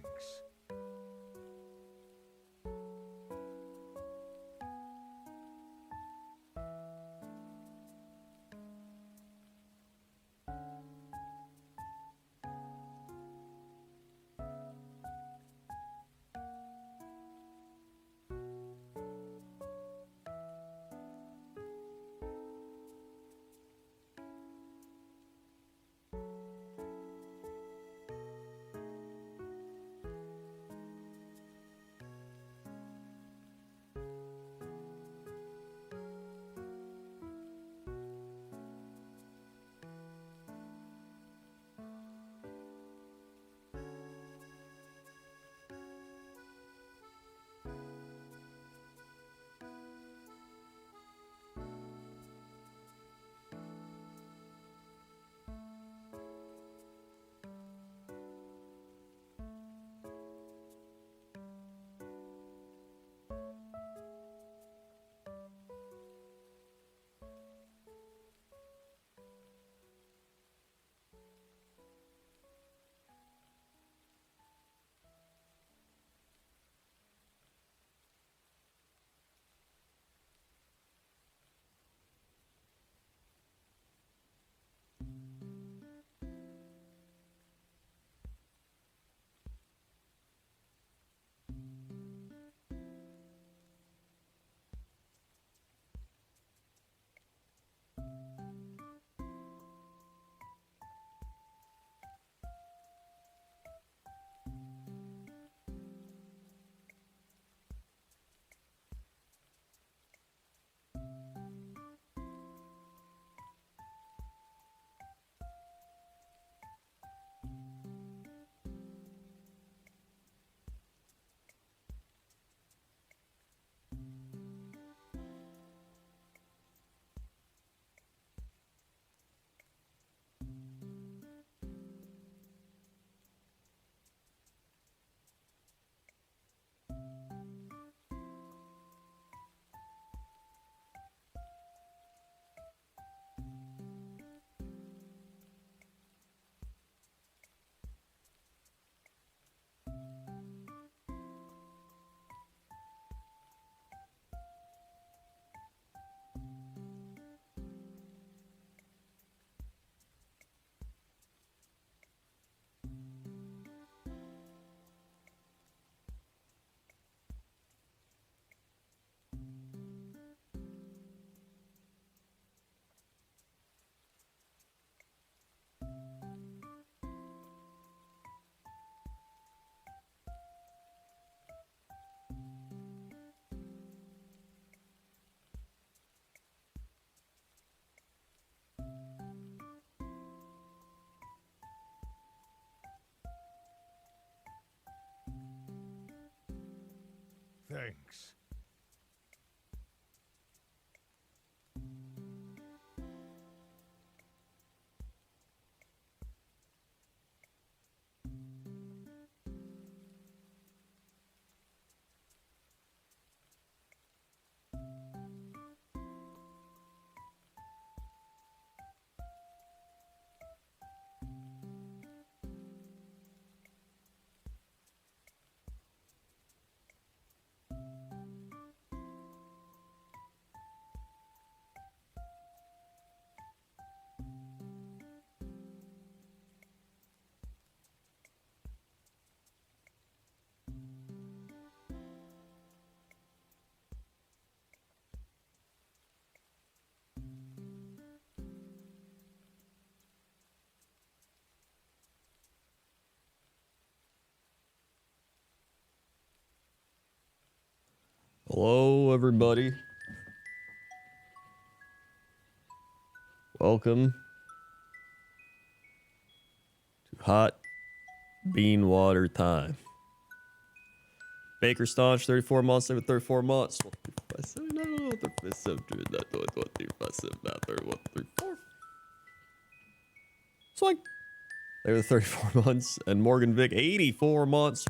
Thanks. Thanks. Hello, everybody. Welcome to Hot Bean Water Time. Baker Staunch, 34 months, over 34 months. Swing. They were 34 months. And Morgan Vick, 84 months.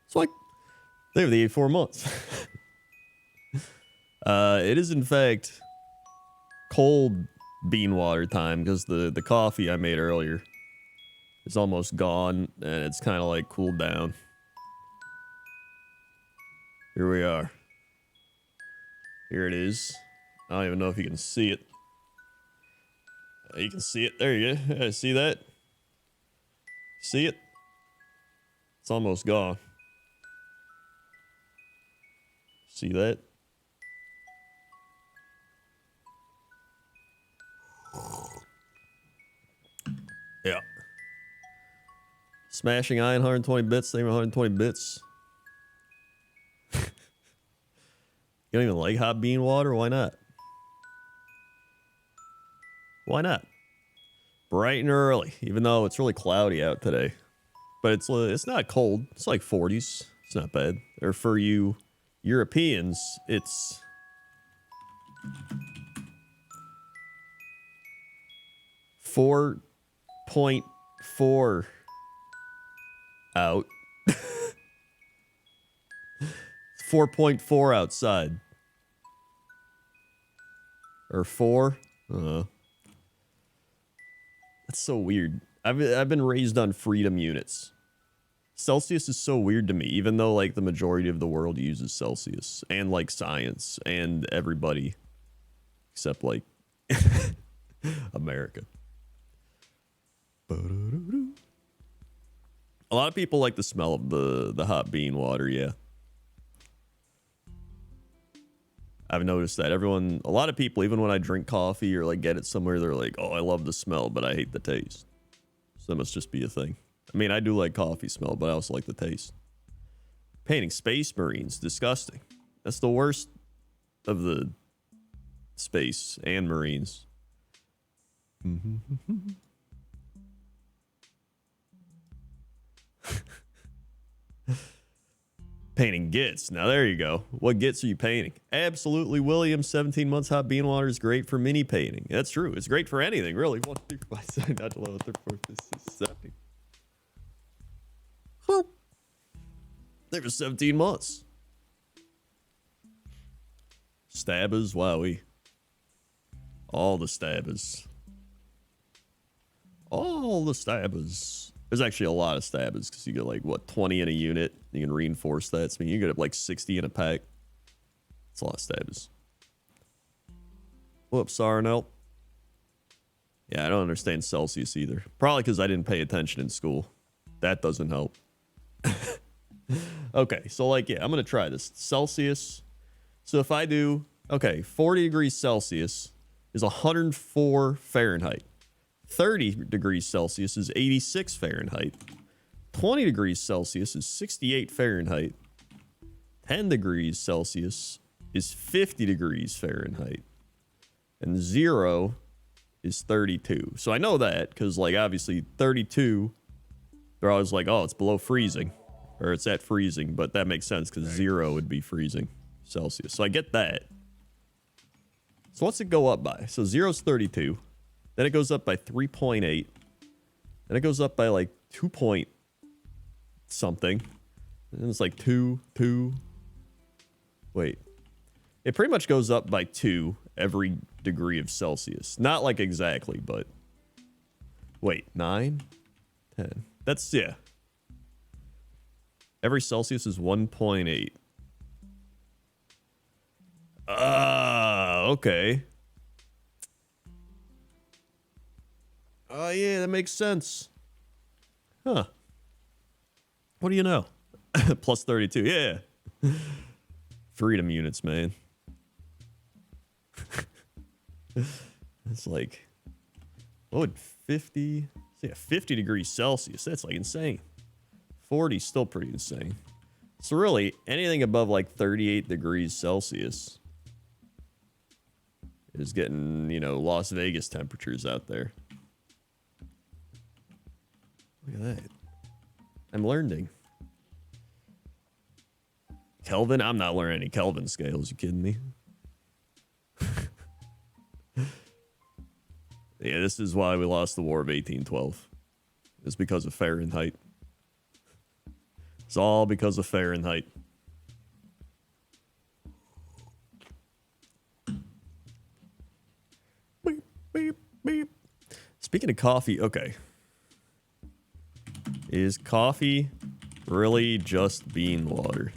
Swing. They have the 84 months. It is in fact cold bean water time because the coffee I made earlier is almost gone and it's kind of like cooled down. Here we are. Here it is. I don't even know if you can see it. You can see it. There you go. Yeah, see that? See it? It's almost gone. See that? Yeah. Smashing iron, 120 bits, same 120 bits. You don't even like hot bean water? Why not? Why not? Bright and early, even though it's really cloudy out today. But it's not cold. It's like 40s. It's not bad. Or for you Europeans, it's... .4 out. 4.4 outside. Or 4? That's so weird. I've been raised on freedom units. Celsius is so weird to me, even though like the majority of the world uses Celsius and like science and everybody except like America. A lot of people like the smell of the hot bean water, yeah. I've noticed that a lot of people, even when I drink coffee or like get it somewhere, they're like, oh, I love the smell, but I hate the taste. So that must just be a thing. I mean, I do like coffee smell, but I also like the taste. Painting space marines, disgusting. That's the worst of the space and marines. Painting gits. Now there you go. What gits are you painting? Absolutely, William. 17 months hot bean water is great for mini painting. That's true. It's great for anything, really. 1, 2, 5, 7, not 11, 13, 14, 15, 16, 17. There was 17 months. Stabbers, wowie. All the stabbers. All the stabbers. There's actually a lot of stabbers because you get like, what, 20 in a unit. You can reinforce that. So you get up like 60 in a pack. It's a lot of stabbers. Whoops, Sarnell. Yeah, I don't understand Celsius either. Probably because I didn't pay attention in school. That doesn't help. Okay, so like, yeah, I'm going to try this. Celsius. So if I do, okay, 40 degrees Celsius is 104 Fahrenheit. 30 degrees Celsius is 86 Fahrenheit. 20 degrees Celsius is 68 Fahrenheit. 10 degrees Celsius is 50 degrees Fahrenheit. And 0 is 32. So I know that because, like, obviously 32, they're always like, oh, it's below freezing. Or it's at freezing. But that makes sense because 0 would be freezing Celsius. So I get that. So what's it go up by? So 0 is 32. Then it goes up by 3.8. Then it goes up by like 2 point something. And it's like 2. Wait. It pretty much goes up by 2 every degree of Celsius. Not like exactly, but... Wait, 9? 10. That's, yeah. Every Celsius is 1.8. Okay. Oh, yeah, that makes sense. Huh. What do you know? Plus 32, yeah. Freedom units, man. It's like, what would 50? Yeah, 50 degrees Celsius. That's like insane. 40 is still pretty insane. So really, anything above like 38 degrees Celsius is getting, you know, Las Vegas temperatures out there. Look at that. I'm learning. Kelvin? I'm not learning any Kelvin scales. You kidding me? Yeah, this is why we lost the War of 1812. It's because of Fahrenheit. It's all because of Fahrenheit. Speaking of coffee, okay. Is coffee really just bean water?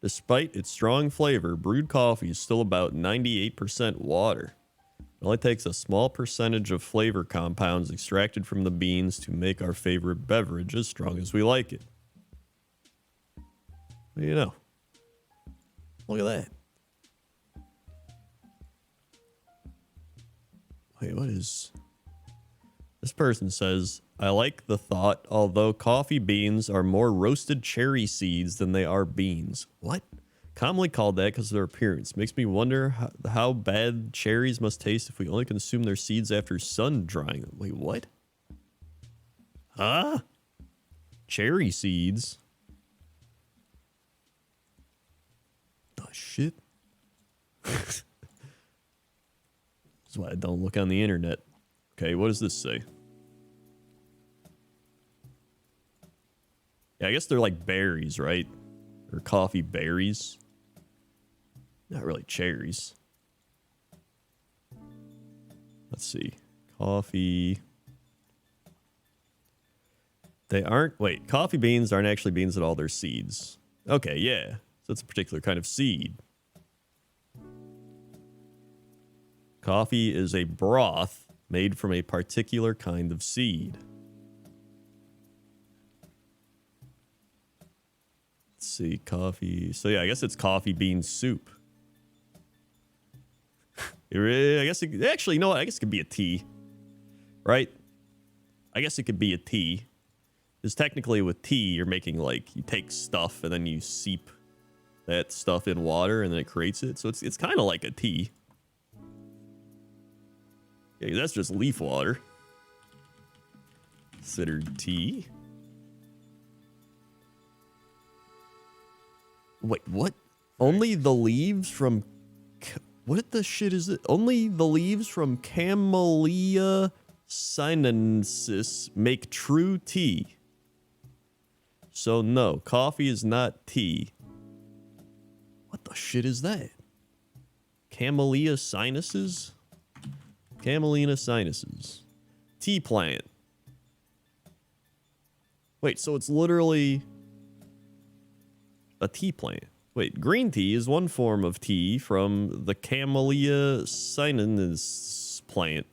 Despite its strong flavor, brewed coffee is still about 98% water. It only takes a small percentage of flavor compounds extracted from the beans to make our favorite beverage as strong as we like it. What do you know? Look at that. Wait, what is... This person says, I like the thought, although coffee beans are more roasted cherry seeds than they are beans. What? Commonly called that because of their appearance. Makes me wonder how bad cherries must taste if we only consume their seeds after sun drying them. Wait, what? Huh? Cherry seeds? The shit? That's why I don't look on the internet. Okay, what does this say? Yeah, I guess they're like berries, right? Or coffee berries. Not really cherries. Let's see. Coffee. They aren't... Wait, coffee beans aren't actually beans at all. They're seeds. Okay, yeah. So it's a particular kind of seed. Coffee is a broth made from a particular kind of seed. Let's see, coffee. So yeah, I guess it's coffee bean soup. I guess it, actually, you know what? I guess it could be a tea, right? I guess it could be a tea. Because technically with tea, you're making like, you take stuff and then you seep that stuff in water and then it creates it. So it's kind of like a tea. Yeah, that's just leaf water. Considered tea. Wait, what? Only the leaves from... What the shit is it? Only the leaves from Camellia sinensis make true tea. So no, coffee is not tea. What the shit is that? Camellia sinuses? Camelina sinuses. Tea plant. Wait, so it's literally a tea plant. Wait, green tea is one form of tea from the Camellia sinensis plant.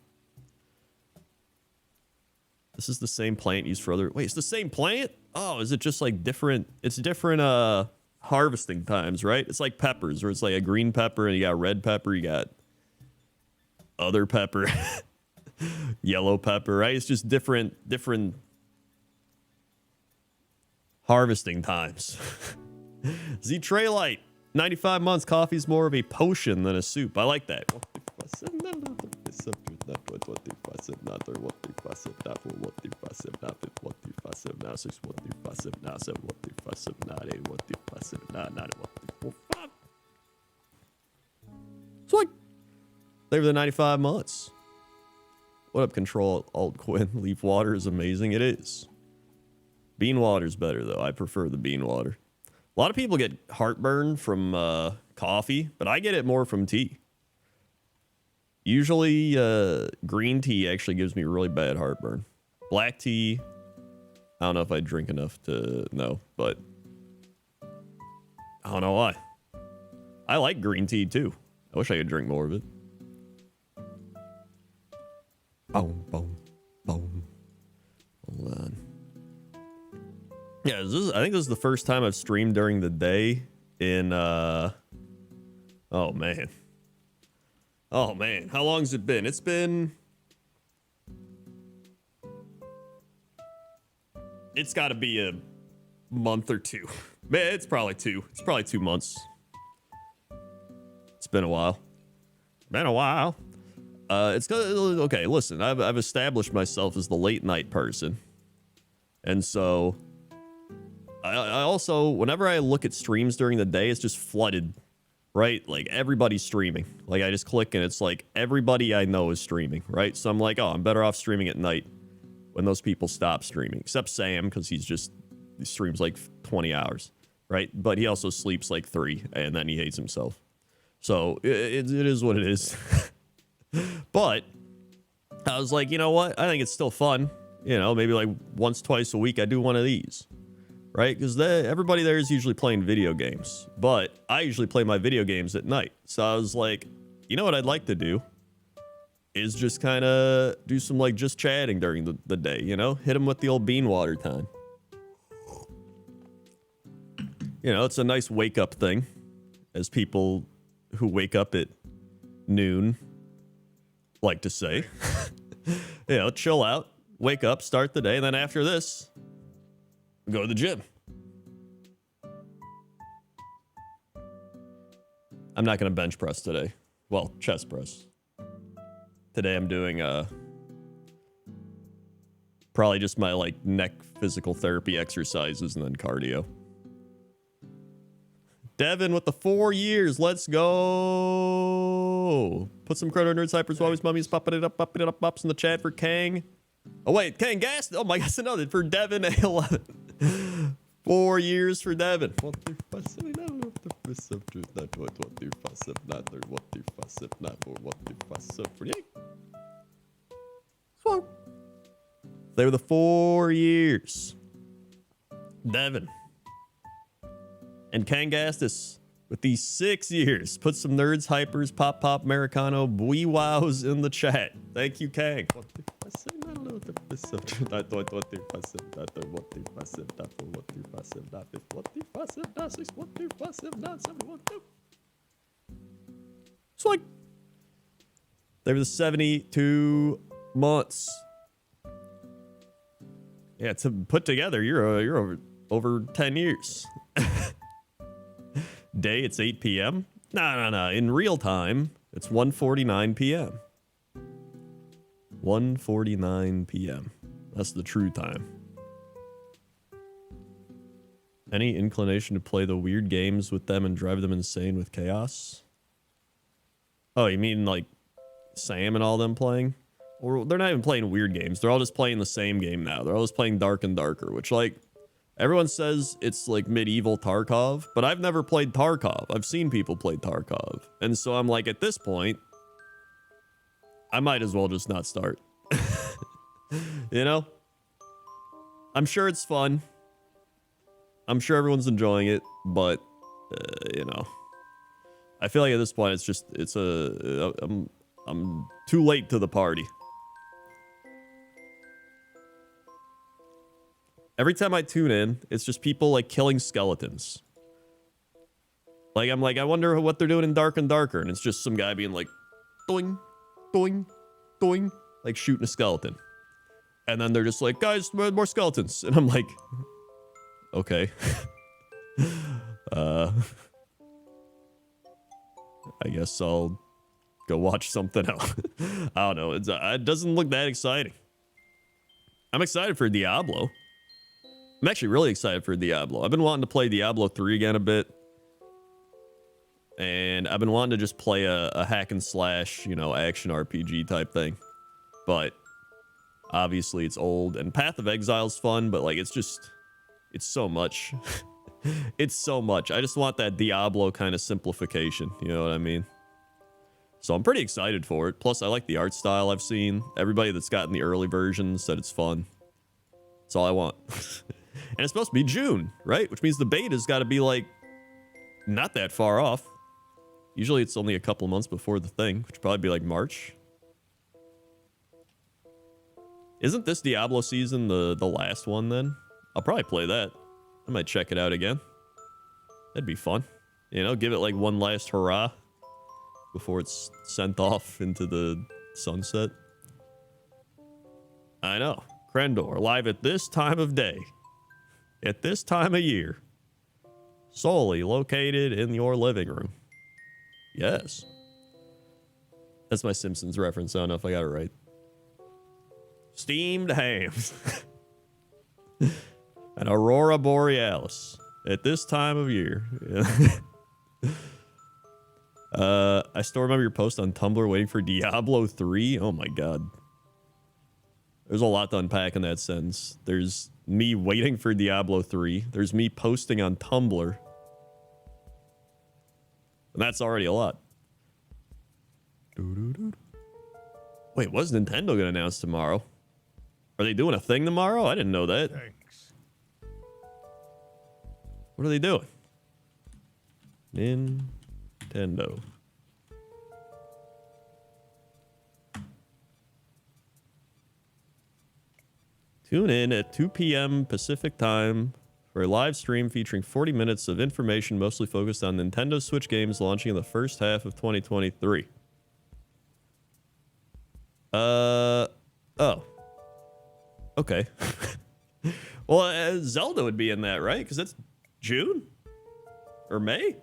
This is the same plant used for other... Wait, it's the same plant? Oh, is it just like different... It's different harvesting times, right? It's like peppers, where it's like a green pepper and you got red pepper, you got other pepper, yellow pepper, right? It's just different harvesting times. Z-Trailite, 95 months, coffee's more of a potion than a soup. I like that. So like, they were the 95 months. What up, Control Alt Quinn? Leaf water is amazing. It is. Bean water's better, though. I prefer the bean water. A lot of people get heartburn from coffee, but I get it more from tea. Usually, green tea actually gives me really bad heartburn. Black tea, I don't know if I drink enough to know, but I don't know why. I like green tea, too. I wish I could drink more of it. Boom, boom, boom. Hold on. Yeah, I think this is the first time I've streamed during the day in, oh man. Oh man, how long has it been? It's gotta be a month or two. Man, it's probably 2 months. It's been a while. It's okay. Listen, I've established myself as the late night person, and so I also, whenever I look at streams during the day, it's just flooded, right? Like everybody's streaming. Like I just click and it's like everybody I know is streaming, right? So I'm like, oh, I'm better off streaming at night when those people stop streaming, except Sam because he streams like 20 hours, right? But he also sleeps like 3 and then he hates himself. So it is what it is. But I was like, you know what? I think it's still fun. You know, maybe like once, twice a week I do one of these. Right? Because everybody there is usually playing video games. But I usually play my video games at night. So I was like, you know what I'd like to do? Is just kind of do some like just chatting during the day, you know? Hit them with the old bean water time. You know, it's a nice wake up thing. As people who wake up at noon like to say. You know, chill out, wake up, start the day, and then after this, go to the gym. I'm not going to bench press today. Well, chest press. Today I'm doing probably just my like neck physical therapy exercises and then cardio. Devin with the 4 years. Let's go. Put some Crendor Nerds Hypers Always Mummies popping it up pops in the chat for Kang. Oh wait, Kang Gas. Oh my gosh, another for Devin A11. 4 years for Devin. 1, 2, 5, 7, 8, 9, 10, 7, 8, 9, 1, 2, 5, 7, 9, 1, 2, 5, 7, 9, 4, 1, 2, 5, 7, 48. So they were the 4 years. Devin. And Kangastus with these 6 years. Put some nerds, hypers, pop, Americano, wee wows in the chat. Thank you, Kang. It's like they were the 72 months. Yeah, to put together, you're over 10 years. Day, it's 8 p.m. No. In real time, it's 1:49 p.m. 1:49 p.m. That's the true time. Any inclination to play the weird games with them and drive them insane with chaos? Oh, you mean like Sam and all them playing? Or they're not even playing weird games. They're all just playing the same game now. They're all just playing Dark and Darker, which like everyone says it's like medieval Tarkov, but I've never played Tarkov. I've seen people play Tarkov. And so I'm like, at this point, I might as well just not start. You know? I'm sure it's fun. I'm sure everyone's enjoying it, but, you know. I feel like at this point, I'm too late to the party. Every time I tune in, it's just people like killing skeletons. Like, I'm like, I wonder what they're doing in Dark and Darker. And it's just some guy being like, doing, doing, doing, like shooting a skeleton. And then they're just like, guys, more skeletons. And I'm like, okay. I guess I'll go watch something else. I don't know. It doesn't look that exciting. I'm excited for Diablo. I'm actually really excited for Diablo. I've been wanting to play Diablo 3 again a bit. And I've been wanting to just play a hack and slash, you know, action RPG type thing. But obviously it's old. And Path of Exile's fun, but like it's so much. It's so much. I just want that Diablo kind of simplification. You know what I mean? So I'm pretty excited for it. Plus, I like the art style I've seen. Everybody that's gotten the early version said it's fun. That's all I want. And it's supposed to be June, right? Which means the beta's got to be like not that far off. Usually it's only a couple months before the thing, which would probably be like March. Isn't this Diablo season the last one then? I'll probably play that. I might check it out again. That'd be fun. You know, give it like one last hurrah before it's sent off into the sunset. I know. Crendor, live at this time of day. At this time of year. Solely located in your living room. Yes. That's my Simpsons reference. I don't know if I got it right. Steamed hams. An Aurora Borealis. At this time of year. I still remember your post on Tumblr waiting for Diablo 3. Oh my god. There's a lot to unpack in that sentence. There's me waiting for Diablo 3. There's me posting on Tumblr. And that's already a lot. Wait, what's Nintendo gonna announce tomorrow? Are they doing a thing tomorrow? I didn't know that. Thanks. What are they doing? Nintendo. Tune in at 2 p.m. Pacific time for a live stream featuring 40 minutes of information mostly focused on Nintendo Switch games launching in the first half of 2023. Oh. Okay. Well, Zelda would be in that, right? Because that's June? Or May?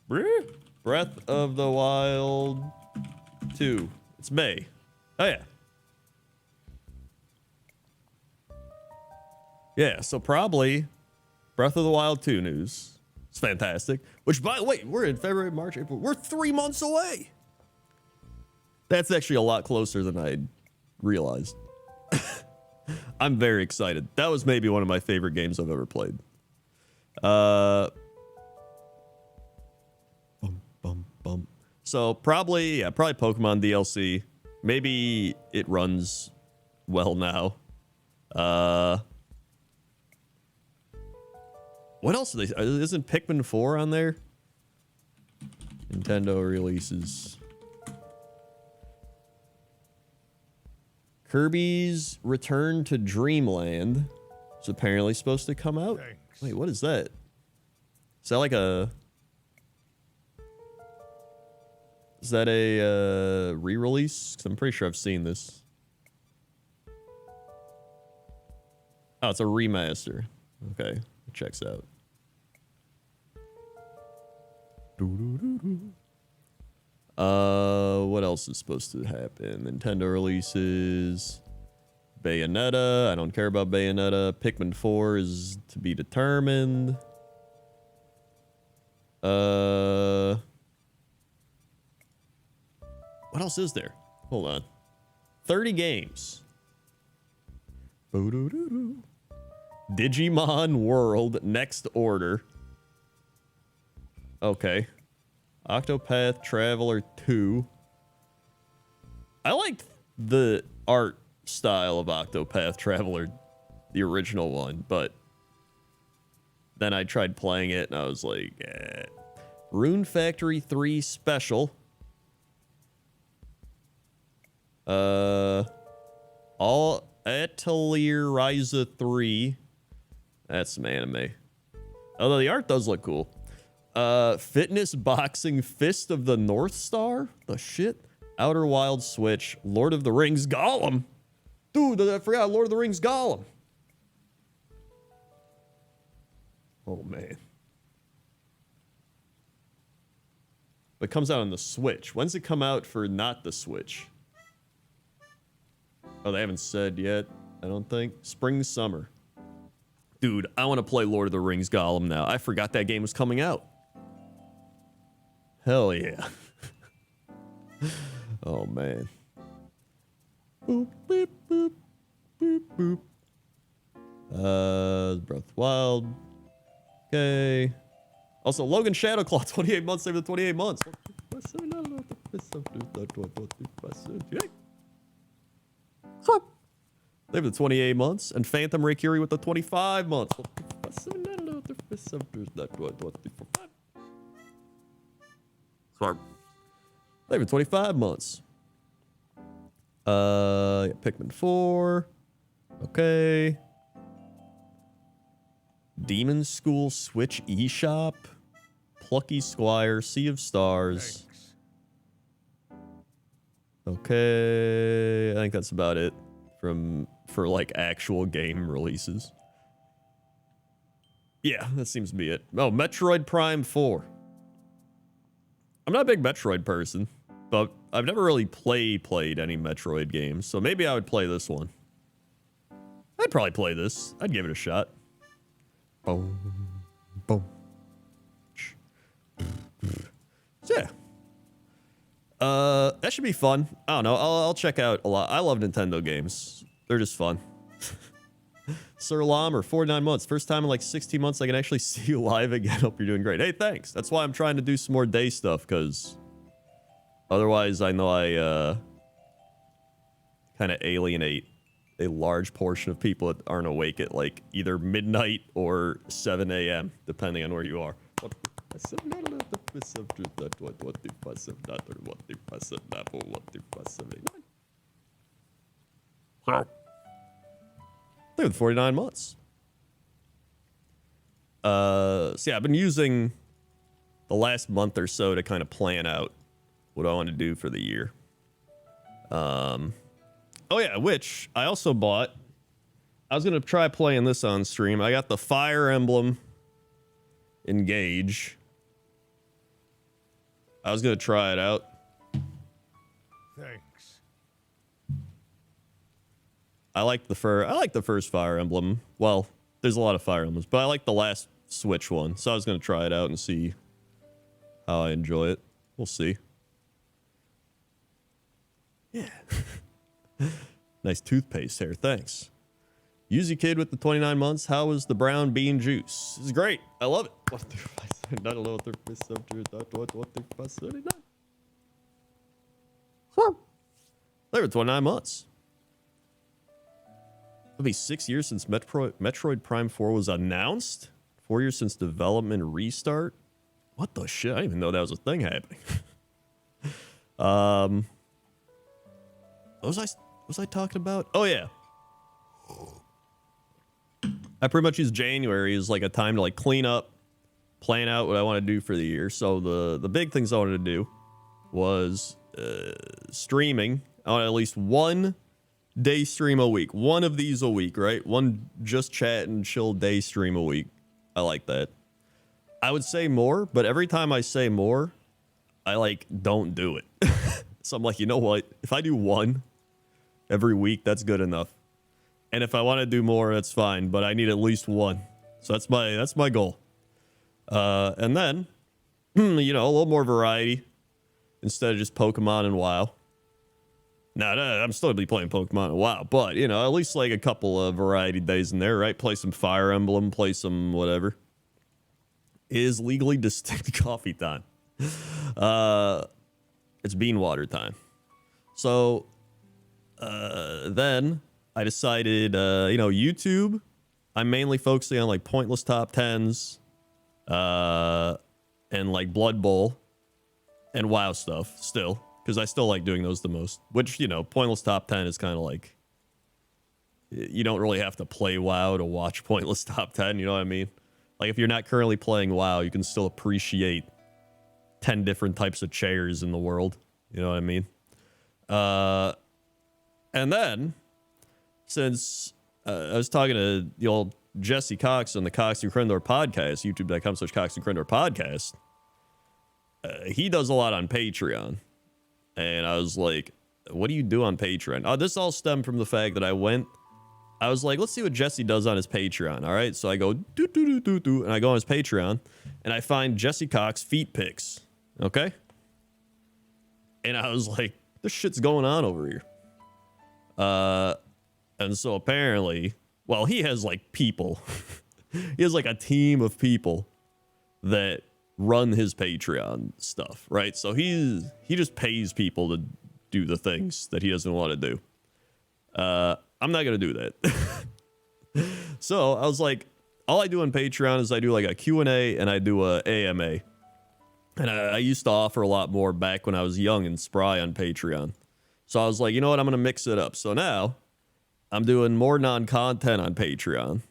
Breath of the Wild 2. It's May. Oh, yeah. Yeah, so probably Breath of the Wild 2 news. It's fantastic. Which, by the way, we're in February, March, April. We're 3 months away. That's actually a lot closer than I realized. I'm very excited. That was maybe one of my favorite games I've ever played. So probably Pokemon DLC. Maybe it runs well now. What else are they? Isn't Pikmin 4 on there? Nintendo releases. Kirby's Return to Dreamland is apparently supposed to come out. Thanks. Wait, what is that? Is that like a... Is that a re-release? 'Cause I'm pretty sure I've seen this. Oh, it's a remaster. Okay, it checks out. What else is supposed to happen? Nintendo releases Bayonetta. I don't care about Bayonetta. Pikmin 4 is to be determined. What else is there? Hold on. 30 games. Digimon World Next Order. Okay. Octopath Traveler 2. I liked the art style of Octopath Traveler, the original one, but then I tried playing it and I was like, eh. Rune Factory 3 Special. All Atelier Ryza 3. That's some anime. Although the art does look cool. Fitness Boxing Fist of the North Star? The shit? Outer Wild Switch. Lord of the Rings Gollum. Dude, I forgot Lord of the Rings Gollum. Oh, man. But it comes out on the Switch. When's it come out for not the Switch? Oh, they haven't said yet, I don't think. Spring, summer. Dude, I want to play Lord of the Rings Gollum now. I forgot that game was coming out. Hell yeah. Oh, man. Boop, boop, boop, boop, boop. Breath of the Wild. Okay. Also, Logan Shadowclaw, 28 months over the 28 months. They have the 28 months, and Phantom Raycuri with the 25 months. Smart. They have 25 months. Yeah, Pikmin 4. Okay. Demon School Switch eShop. Plucky Squire, Sea of Stars. Thanks. Okay, I think that's about it for like actual game releases. Yeah, that seems to be it. Oh, Metroid Prime 4. I'm not a big Metroid person, but I've never really played any Metroid games, so maybe I would play this one. I'd probably play this. I'd give it a shot. Boom, boom. So yeah. That should be fun. I don't know. I'll check out a lot. I love Nintendo games. They're just fun. Sir Lam, or 49 months. First time in like 16 months I can actually see you live again. Hope you're doing great. Hey, thanks. That's why I'm trying to do some more day stuff, because Otherwise, I know I kind of alienate a large portion of people that aren't awake at like either midnight or 7 a.m. depending on where you are. They're 49 months. So yeah, I've been using the last month or so to kind of plan out what I want to do for the year. Oh yeah, which I also bought. I was gonna try playing this on stream. I got the Fire Emblem Engage. I was gonna try it out. Thanks. I like the first Fire Emblem. Well, there's a lot of Fire Emblems, but I like the last Switch one. So I was gonna try it out and see how I enjoy it. We'll see. Yeah. Nice toothpaste hair, thanks. Yuzi Kid with the 29 months. How was the brown bean juice? It's great. I love it. They were 29 months. It'll be 6 years since Metroid Prime 4 was announced. 4 years since development restart. What the shit? I didn't even know that was a thing happening. What was I talking about? Oh yeah. I pretty much use January as like a time to like clean up, plan out what I want to do for the year. So the big things I wanted to do was streaming. I want at least one day stream a week. One of these a week, right? One just chat and chill day stream a week. I like that. I would say more, but every time I say more, I like don't do it. So I'm like, you know what? If I do one every week, that's good enough. And if I want to do more, that's fine, but I need at least one. So that's my goal. And then, you know, a little more variety instead of just Pokemon and WoW. No, I'm still gonna be playing Pokemon and WoW, but you know, at least like a couple of variety days in there, right? Play some Fire Emblem, play some whatever. It is legally distinct coffee time. It's bean water time. So then I decided, you know, YouTube, I'm mainly focusing on like pointless top 10s and like Blood Bowl and WoW stuff still, because I still like doing those the most, which, you know, pointless top 10 is kind of like, you don't really have to play WoW to watch pointless top 10, you know what I mean? Like if you're not currently playing WoW, you can still appreciate 10 different types of chairs in the world, you know what I mean? And then, since I was talking to the old Jesse Cox on the Cox and Crendor podcast, youtube.com/Cox and Crendor podcast, he does a lot on Patreon. And I was like, what do you do on Patreon? This all stemmed from the fact that I was like, let's see what Jesse does on his Patreon. All right. So I go, and I go on his Patreon and I find Jesse Cox feet pics. Okay. And I was like, this shit's going on over here. And so apparently, well, he has like people. He has like a team of people that run his Patreon stuff, right? So he just pays people to do the things that he doesn't want to do. I'm not gonna do that. So I was like, all I do on Patreon is I do like a Q&A and I do a AMA. And I used to offer a lot more back when I was young and spry on Patreon. So I was like, you know what? I'm going to mix it up. So now I'm doing more non-content on Patreon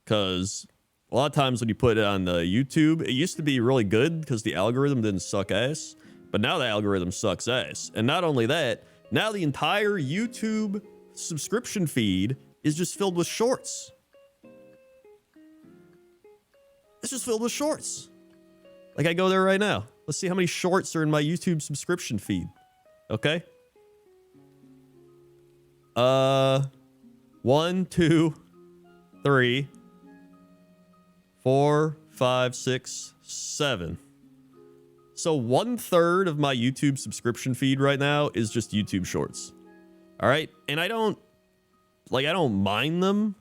because a lot of times when you put it on the YouTube, it used to be really good because the algorithm didn't suck ass. But now the algorithm sucks ass. And not only that, now the entire YouTube subscription feed is just filled with shorts. It's just filled with shorts. Like I go there right now. Let's see how many shorts are in my YouTube subscription feed. Okay. 1, 2, 3, 4, 5, 6, 7. So 1/3 of my YouTube subscription feed right now is just YouTube shorts. All right. And I don't mind them,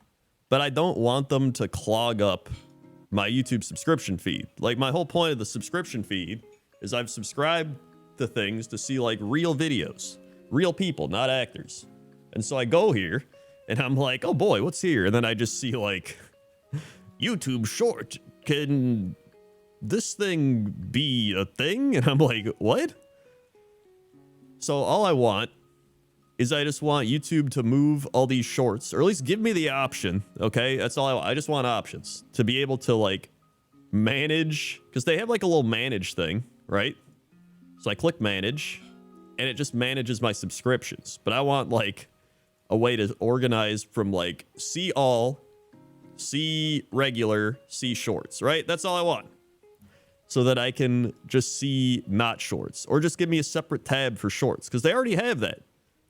but I don't want them to clog up my YouTube subscription feed. Like my whole point of the subscription feed is I've subscribed to things to see like real videos, real people, not actors. And so I go here and I'm like, oh boy, what's here? And then I just see like YouTube short. Can this thing be a thing? And I'm like, what? So all I want is I just want YouTube to move all these shorts, or at least give me the option, okay? That's all I want. I just want options to be able to, like, manage, because they have, like, a little manage thing, right? So I click manage, and it just manages my subscriptions. But I want, like, a way to organize from, like, see all, see regular, see shorts, right? That's all I want. So that I can just see not shorts, or just give me a separate tab for shorts, because they already have that.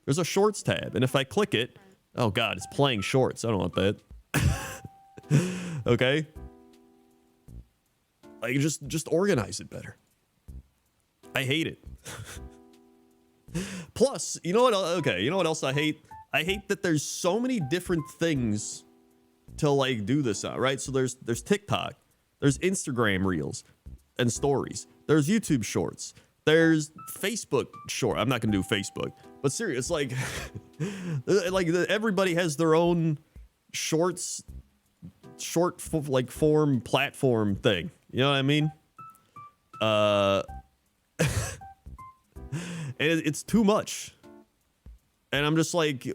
There's a shorts tab, and if I click it, oh god, it's playing shorts. I don't want that. Okay? Like, just organize it better. I hate it. Plus, you know what? Okay, you know what else I hate? I hate that there's so many different things to, like, do this on, right? So there's TikTok, there's Instagram Reels and Stories, there's YouTube Shorts, there's Facebook Short. I'm not gonna do Facebook, but serious, like, everybody has their own short form platform thing. You know what I mean? And it's too much. And I'm just like,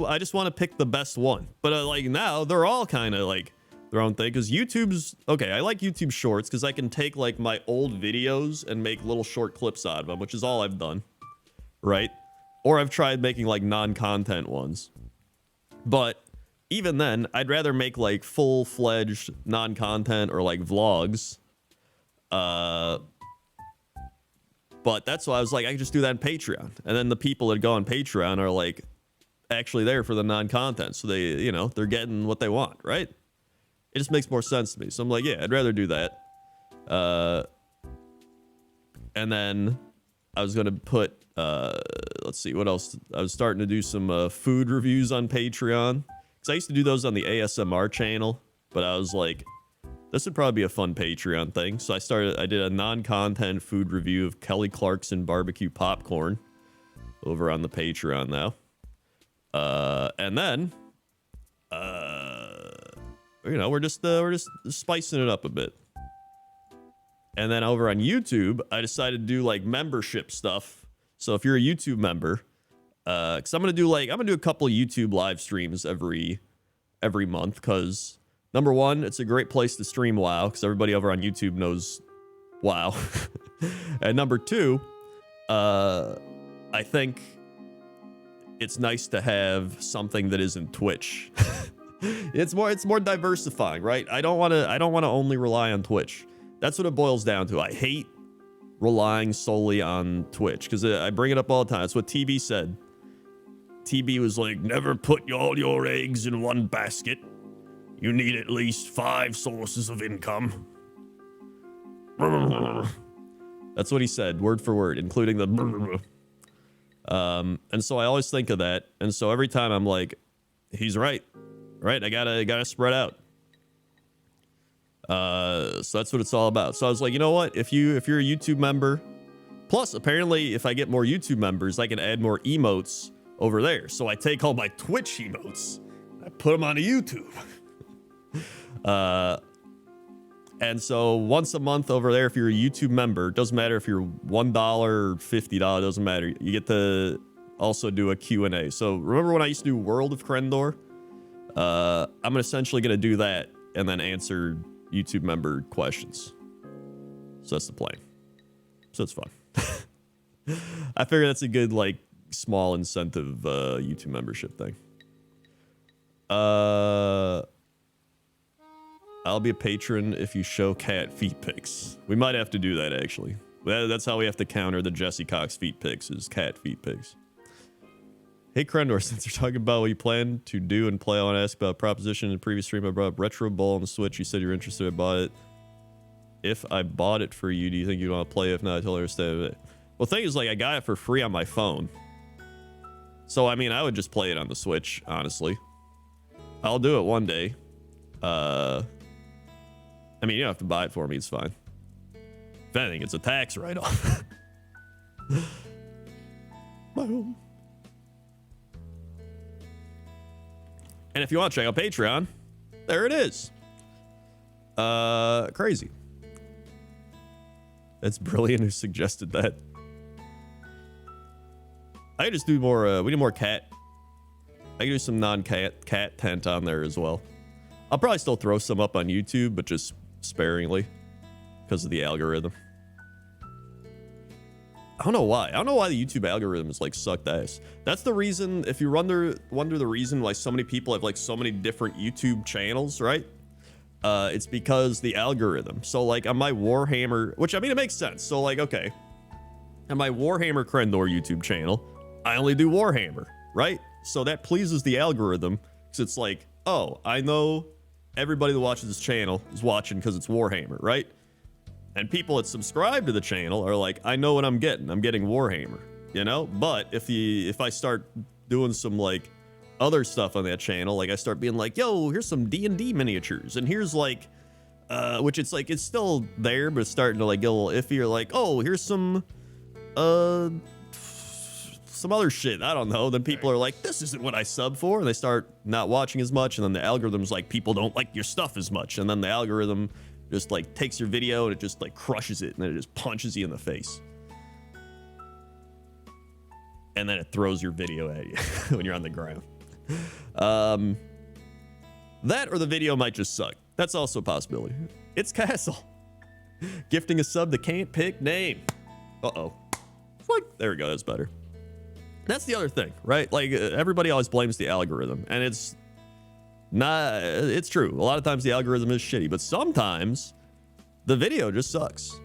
I just want to pick the best one. But like now they're all kind of like their own thing, because YouTube's okay. I like YouTube Shorts because I can take like my old videos and make little short clips out of them, which is all I've done, right? Or I've tried making like non-content ones. But even then, I'd rather make like full-fledged non-content or like vlogs. But that's why I was like, I can just do that on Patreon. And then the people that go on Patreon are like actually there for the non-content. So they, you know, they're getting what they want, right? It just makes more sense to me. So I'm like, yeah, I'd rather do that. And then I was going to put, let's see, what else? I was starting to do some food reviews on Patreon. Because I used to do those on the ASMR channel. But I was like, this would probably be a fun Patreon thing. So I did a non-content food review of Kelly Clarkson barbecue popcorn over on the Patreon now. And then, you know, we're just spicing it up a bit. And then over on YouTube, I decided to do like membership stuff. So if you're a YouTube member, because I'm gonna do a couple of YouTube live streams every month, because number one, it's a great place to stream WoW, because everybody over on YouTube knows WoW. And number two, I think it's nice to have something that isn't Twitch. It's more diversifying, right? I don't want to only rely on Twitch. That's what it boils down to. I hate relying solely on Twitch, because I bring it up all the time. It's what TB said. TB was like, never put all your eggs in one basket. You need at least 5 sources of income. That's what he said, word for word, including the. And so I always think of that, and so every time I'm like, he's right. Right, I gotta spread out. So that's what it's all about. So I was like, you know what? If you're a YouTube member, plus apparently if I get more YouTube members, I can add more emotes over there. So I take all my Twitch emotes, I put them onto YouTube. And so once a month over there, if you're a YouTube member, doesn't matter if you're $1 or $50, doesn't matter. You get to also do a Q&A. So remember when I used to do World of Crendor? I'm essentially going to do that and then answer YouTube member questions. So that's the plan. So it's fun. I figure that's a good, like, small incentive YouTube membership thing. I'll be a patron if you show cat feet pics. We might have to do that, actually. That's how we have to counter the Jesse Cox feet pics, is cat feet pics. Hey, Crendor, since you're talking about what you plan to do and play, I want to ask about a proposition in the previous stream. I brought up Retro Bowl on the Switch. You said you're interested. I bought it. If I bought it for you, do you think you'd want to play? If not, I totally understand it. Well, the thing is, like, I got it for free on my phone. So, I mean, I would just play it on the Switch, honestly. I'll do it one day. I mean, you don't have to buy it for me. It's fine. If anything, it's a tax write-off. Boom. And if you want to check out Patreon, there it is. Crazy. That's brilliant who suggested that. I could just do more, we need more cat. I can do some non-cat tent on there as well. I'll probably still throw some up on YouTube, but just sparingly because of the algorithm. I don't know why. I don't know why the YouTube algorithm is like sucked ass. That's the reason, if you wonder the reason why so many people have like so many different YouTube channels, right? It's because the algorithm. So like on my Warhammer, which I mean, it makes sense. So like, okay, on my Warhammer Crendor YouTube channel, I only do Warhammer, right? So that pleases the algorithm because it's like, oh, I know everybody that watches this channel is watching because it's Warhammer, right? And people that subscribe to the channel are like, I know what I'm getting. I'm getting Warhammer, you know? But if I start doing some like other stuff on that channel, like I start being like, yo, here's some D&D miniatures, and here's like, which it's like, it's still there, but it's starting to like get a little iffy, or like, oh, here's some other shit, I don't know, then people are like, this isn't what I sub for, and they start not watching as much, and then the algorithm's like, people don't like your stuff as much, and then the algorithm just like takes your video and it just like crushes it, and then it just punches you in the face. And then it throws your video at you when you're on the ground. That or the video might just suck. That's also a possibility. It's Castle. Gifting a sub that can't pick name. Uh-oh. There we go, that's better. That's the other thing, right? Like, everybody always blames the algorithm, and it's not, it's true. A lot of times the algorithm is shitty, but sometimes the video just sucks.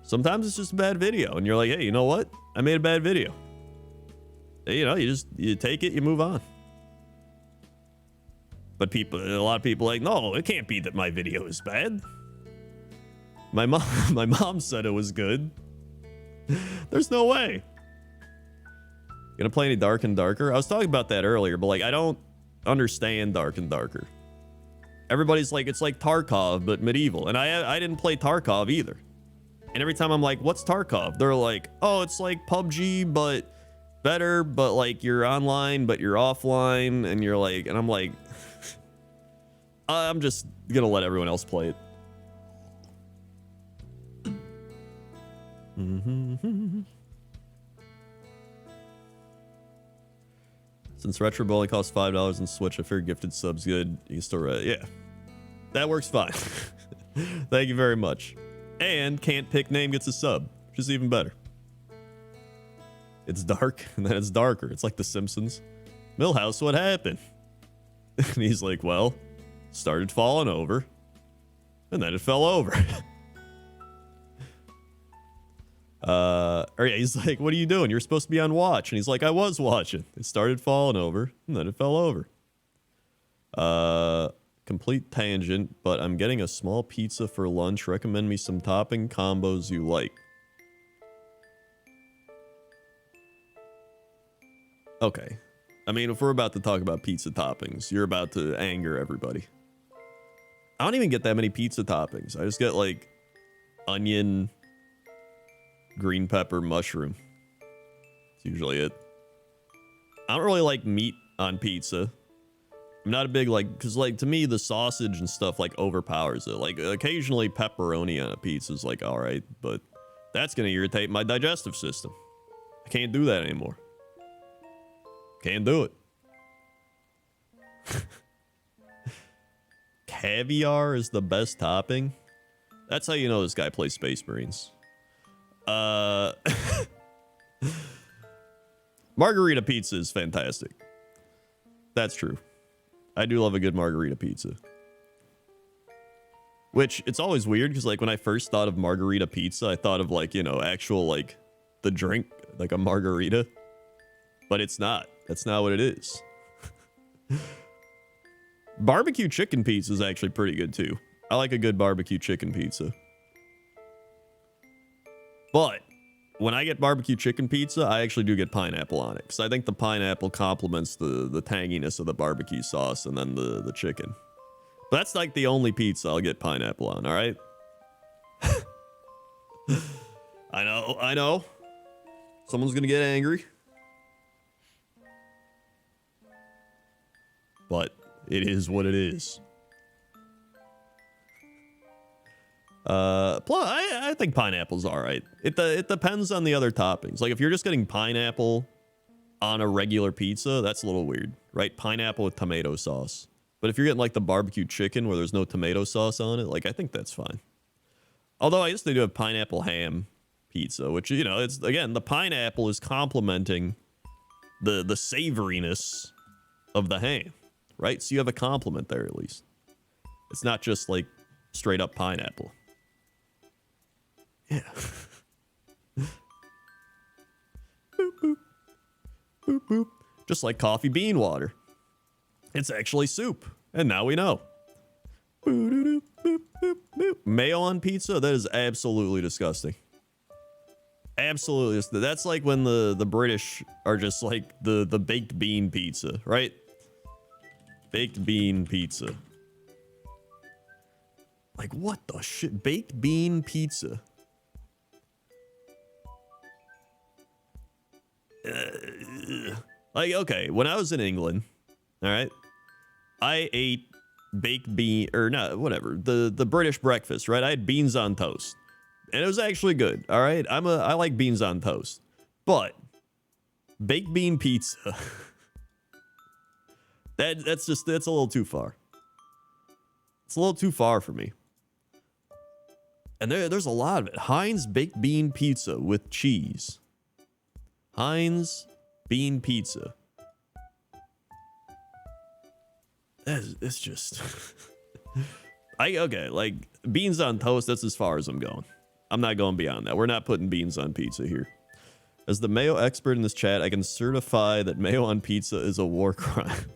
Sometimes it's just a bad video, and you're like, hey, you know what? I made a bad video. You know, you take it, you move on. But a lot of people are like, no, it can't be that my video is bad. My mom said it was good. There's no way. Gonna play any Dark and Darker? I was talking about that earlier, but like, I don't understand Dark and Darker. Everybody's like, it's like Tarkov, but medieval. And I didn't play Tarkov either. And every time I'm like, what's Tarkov? They're like, oh, it's like PUBG, but better, but like you're online, but you're offline. And you're like, and I'm like, I'm just gonna let everyone else play it. Since Retro only costs $5 in Switch, I figured gifted subs good. You can still, yeah, that works fine. Thank you very much. And can't pick name gets a sub, which is even better. It's dark, and then it's darker. It's like The Simpsons. Millhouse, what happened? And he's like, well, started falling over, and then it fell over. Or yeah, he's like, what are you doing? You're supposed to be on watch. And he's like, I was watching. It started falling over, and then it fell over. Complete tangent, but I'm getting a small pizza for lunch. Recommend me some topping combos you like. Okay. I mean, if we're about to talk about pizza toppings, you're about to anger everybody. I don't even get that many pizza toppings. I just get like onion, green pepper, mushroom. That's usually it. I don't really like meat on pizza. I'm not a big, like, because, like, to me, the sausage and stuff, like, overpowers it. Like, occasionally pepperoni on a pizza is, like, all right, but that's going to irritate my digestive system. I can't do that anymore. Can't do it. Caviar is the best topping? That's how you know this guy plays Space Marines. Margarita pizza is fantastic. That's true. I do love a good margarita pizza. Which, it's always weird, because, like, when I first thought of margarita pizza, I thought of, like, you know, actual, like, the drink, like a margarita. But it's not. That's not what it is. Barbecue chicken pizza is actually pretty good, too. I like a good barbecue chicken pizza. But when I get barbecue chicken pizza, I actually do get pineapple on it, because I think the pineapple complements the tanginess of the barbecue sauce and then the chicken. But that's like the only pizza I'll get pineapple on, all right? I know. Someone's gonna get angry. But it is what it is. Plus, I think pineapple's all right. It depends on the other toppings. Like if you're just getting pineapple on a regular pizza, that's a little weird, right? Pineapple with tomato sauce. But if you're getting like the barbecue chicken where there's no tomato sauce on it, like I think that's fine. Although I guess they do have pineapple ham pizza, which, you know, it's again, the pineapple is complementing the savoriness of the ham, right? So you have a compliment there at least. It's not just like straight up pineapple. Yeah. Boop, boop. Boop, boop. Just like coffee bean water. It's actually soup. And now we know. Boop, boop, boop, boop. Mayo on pizza? That is absolutely disgusting. Absolutely. That's like when the British are just like the baked bean pizza, right? Baked bean pizza. Like, what the shit? Baked bean pizza. Like, okay, when I was in England, all right, I ate baked bean, or not, whatever, the British breakfast, right? I had beans on toast, and it was actually good, all right? I like beans on toast, but baked bean pizza, that's a little too far. It's a little too far for me. And there's a lot of it. Heinz baked bean pizza with cheese. Heinz bean pizza. It's just... okay, like, beans on toast, that's as far as I'm going. I'm not going beyond that. We're not putting beans on pizza here. As the mayo expert in this chat, I can certify that mayo on pizza is a war crime.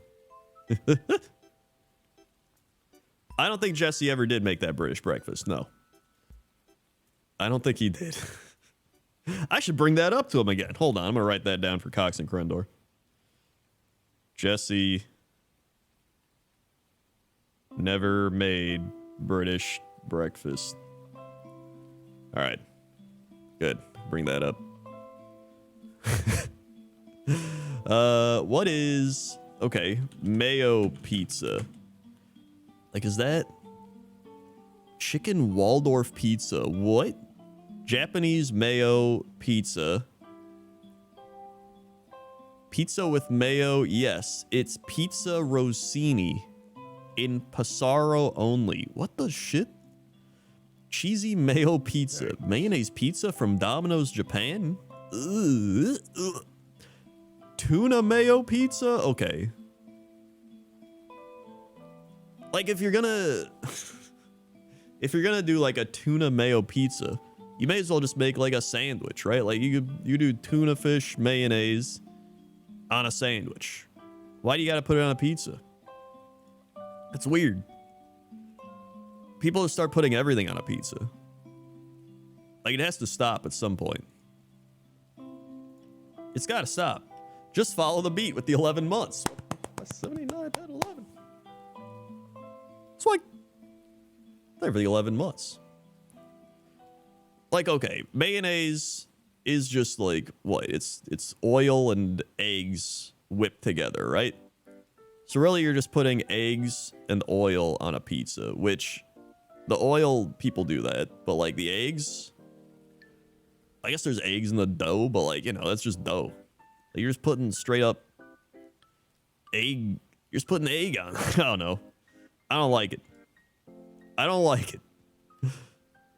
I don't think Jesse ever did make that British breakfast, no. I don't think he did. I should bring that up to him again. Hold on, I'm going to write that down for Cox and Crendor. Jesse never made British breakfast. All right. Good. Bring that up. What is... Okay, mayo pizza. Like, is that... Chicken Waldorf pizza? What? Japanese mayo pizza. Pizza with mayo, yes. It's pizza Rossini. In Passaro only. What the shit? Cheesy mayo pizza. Mayonnaise pizza from Domino's Japan? Ugh. Tuna mayo pizza? Okay. Like, if you're gonna... if you're gonna do, like, a tuna mayo pizza, you may as well just make, like, a sandwich, right? Like, you do tuna fish mayonnaise on a sandwich. Why do you gotta put it on a pizza? That's weird. People just start putting everything on a pizza. Like, it has to stop at some point. It's gotta stop. Just follow the beat with the 11 months. 79, 10, 11. It's like, there for the 11 months. Like, okay, mayonnaise is just like, what? It's oil and eggs whipped together, right? So really, you're just putting eggs and oil on a pizza, which the oil, people do that, but like the eggs, I guess there's eggs in the dough, but like, you know, that's just dough. Like, you're just putting straight up egg, you're just putting egg on. I don't know. I don't like it. I don't like it.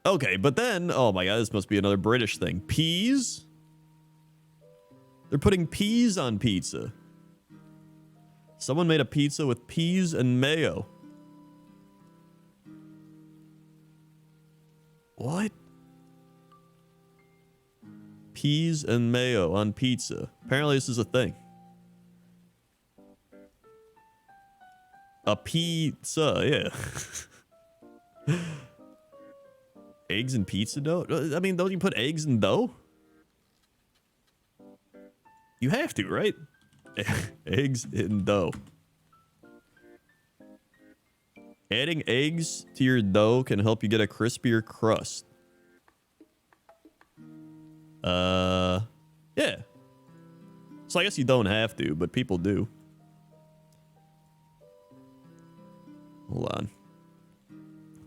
Okay, but then, oh my god, this must be another British thing. Peas? They're putting peas on pizza. Someone made a pizza with peas and mayo. What? Peas and mayo on pizza. Apparently this is a thing. A pizza, yeah. Eggs and pizza dough? I mean, don't you put eggs in dough? You have to, right? Eggs in dough. Adding eggs to your dough can help you get a crispier crust. Yeah. So I guess you don't have to, but people do. Hold on.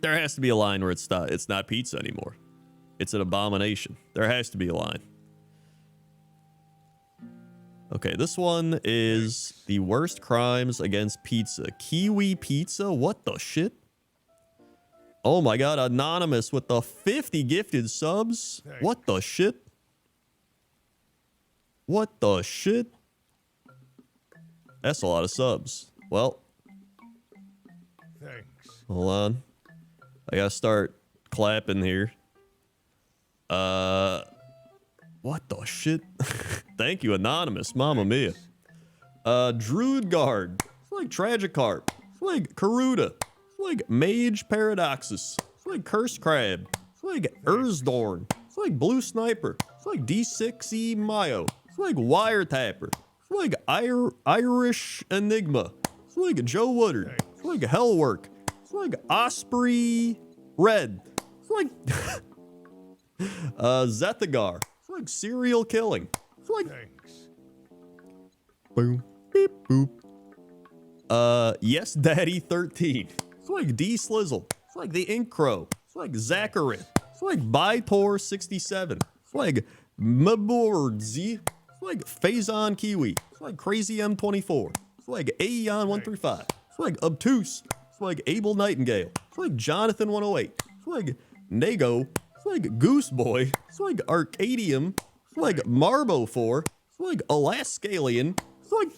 There has to be a line where it's not pizza anymore. It's an abomination. There has to be a line. Okay, this one is the worst crimes against pizza. Kiwi pizza? What the shit? Oh my god, Anonymous with the 50 gifted subs. What the shit? What the shit? That's a lot of subs. Well, Thanks. hold on. I gotta start clapping here. What the shit? Thank you, Anonymous. Mamma mia. Druid Guard. It's like Tragicarp. It's like Karuda. It's like Mage Paradoxus. It's like Cursed Crab. It's like Urzdorn. It's like Blue Sniper. It's like D6E Mayo. It's like Wiretapper. It's like Irish Enigma. It's like Joe Woodard. It's like Hellwork. It's like Osprey Red. It's like Zethagar. It's like Serial Killing. It's like Thanks. boom, beep, boop. Yes, Daddy 13. It's like D Slizzle. It's like the Ink Crow. It's like Zacharith. It's like Bytor 67. It's like Mabordzi. It's like Phazon Kiwi. It's like Crazy M24. It's like Aeon 135. It's like Obtuse. It's like Abel Nightingale. It's like Jonathan 108. It's like Nago. It's like Goose Boy. It's like Arcadium. It's like Marbo 4. It's like Alaskalian. It's like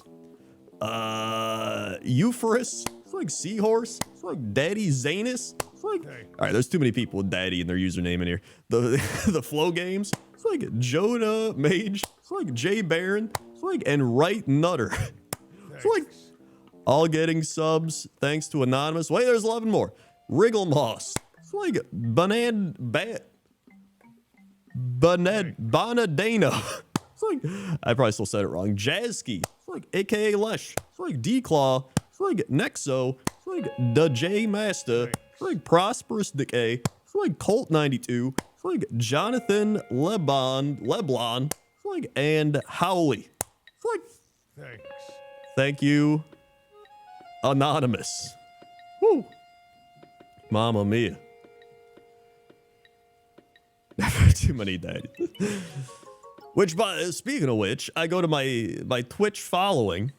Euphorus. It's like Seahorse. It's like Daddy Zanus. It's like alright, there's too many people with Daddy in their username in here. The the Flow Games. It's like Jonah Mage. It's like Jay Baron. It's like and Right Nutter. It's like all getting subs thanks to Anonymous. Wait, there's 11 more. Wriggle Moss. It's like Bonadano. It's like, I probably still said it wrong. Jazzkey. It's like AKA Lesh. It's like D-Claw. It's like Nexo. It's like the J Master. It's like Prosperous Decay. It's like Colt 92. It's like Jonathan Leblon. It's like and Howley. It's like Thanks. thank you, Anonymous. Woo. Mamma mia. Too many daddies. Which, speaking of which, I go to my Twitch following,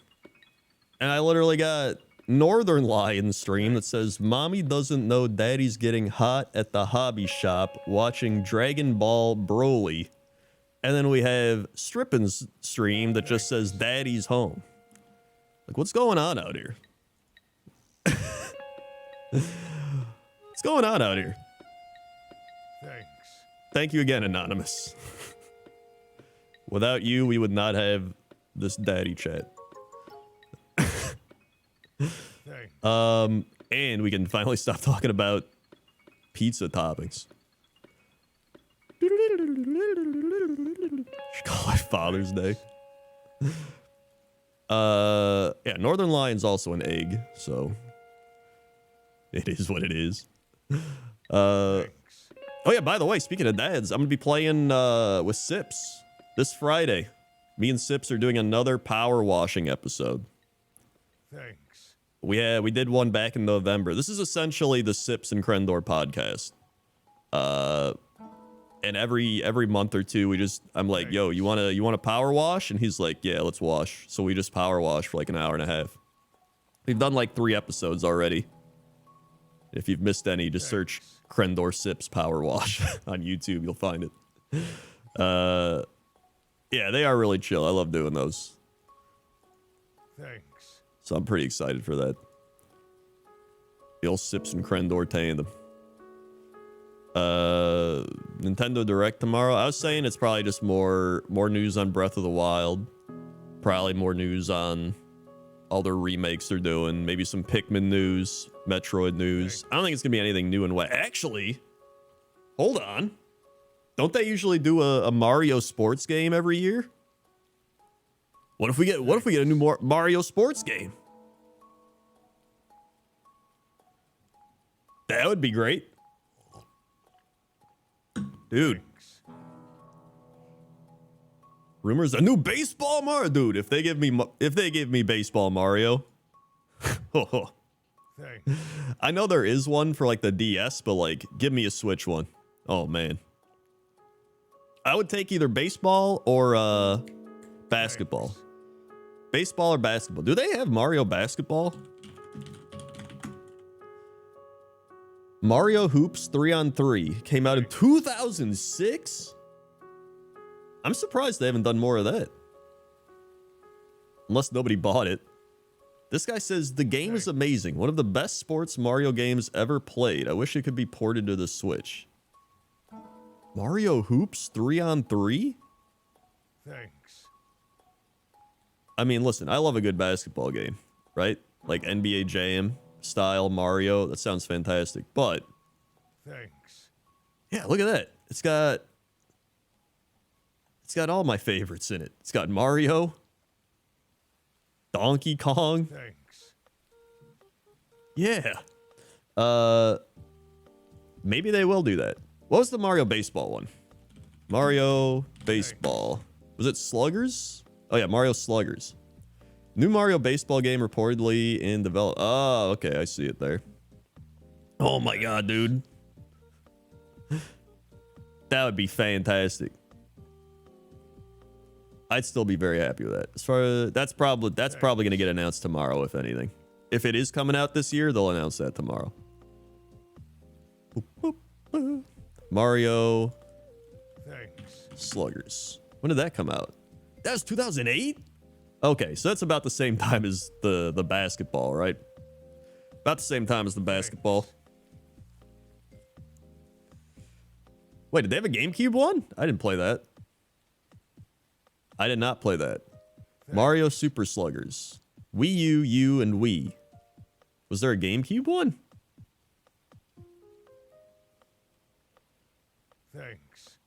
and I literally got Northern Lion stream that says, "Mommy doesn't know Daddy's getting hot at the hobby shop watching Dragon Ball Broly," and then we have Strippin's stream that just says, "Daddy's home." Like, what's going on out here? What's going on out here? Thanks. Thank you again, Anonymous. Without you, we would not have this daddy chat. Thanks. And we can finally stop talking about pizza toppings. Should call it Father's Day. Yeah, Northern Lion's also an egg, so it is what it is. Oh yeah, by the way, speaking of dads, I'm gonna be playing with Sips this Friday. Me and Sips are doing another power washing episode. Thanks. We did one back in November. This is essentially the Sips and Crendor podcast. And every month or two, I'm like, yo, you wanna power wash? And he's like, yeah, let's wash. So we just power wash for like an hour and a half. We've done like 3 episodes already. If you've missed any, just search Crendor Sips Power Wash on YouTube. You'll find it. Yeah, they are really chill. I love doing those. Thanks. So I'm pretty excited for that. The old Sips and Crendor tandem. Nintendo Direct tomorrow. I was saying it's probably just more news on Breath of the Wild. Probably more news on all their remakes they're doing. Maybe some Pikmin news, Metroid news. I don't think it's gonna be anything new and wet. Actually, hold on. Don't they usually do a Mario sports game every year? What if we get a new Mario sports game? That would be great. Dude. Rumors a new baseball Mario, dude. If they give me baseball Mario, Thanks. I know there is one for like the DS, but like, give me a Switch one. Oh man, I would take either baseball or basketball. Thanks. Baseball or basketball. Do they have Mario basketball? Mario Hoops 3-on-3 came out in 2006. I'm surprised they haven't done more of that. Unless nobody bought it. This guy says the game is amazing. One of the best sports Mario games ever played. I wish it could be ported to the Switch. Mario Hoops 3-on-3? Thanks. I mean, listen, I love a good basketball game, right? Like NBA Jam style Mario. That sounds fantastic. But Thanks. yeah, look at that. It's got all my favorites in it. It's got Mario, Donkey Kong. Thanks. Yeah. Maybe they will do that. What was the Mario baseball one? Mario baseball. Was it Sluggers? Oh yeah, Mario Sluggers. New Mario baseball game reportedly in develop. Oh, okay, I see it there. Oh my god, dude. That would be fantastic. I'd still be very happy with that. As far as that's probably going to get announced tomorrow, if anything. If it is coming out this year, they'll announce that tomorrow. Mario Thanks. Sluggers. When did that come out? That was 2008? Okay, so that's about the same time as the basketball, right? About the same time as the basketball. Wait, did they have a GameCube one? I didn't play that. I did not play that. Mario Super Sluggers. Wii U, U, and Wii. Was there a GameCube one? Thanks.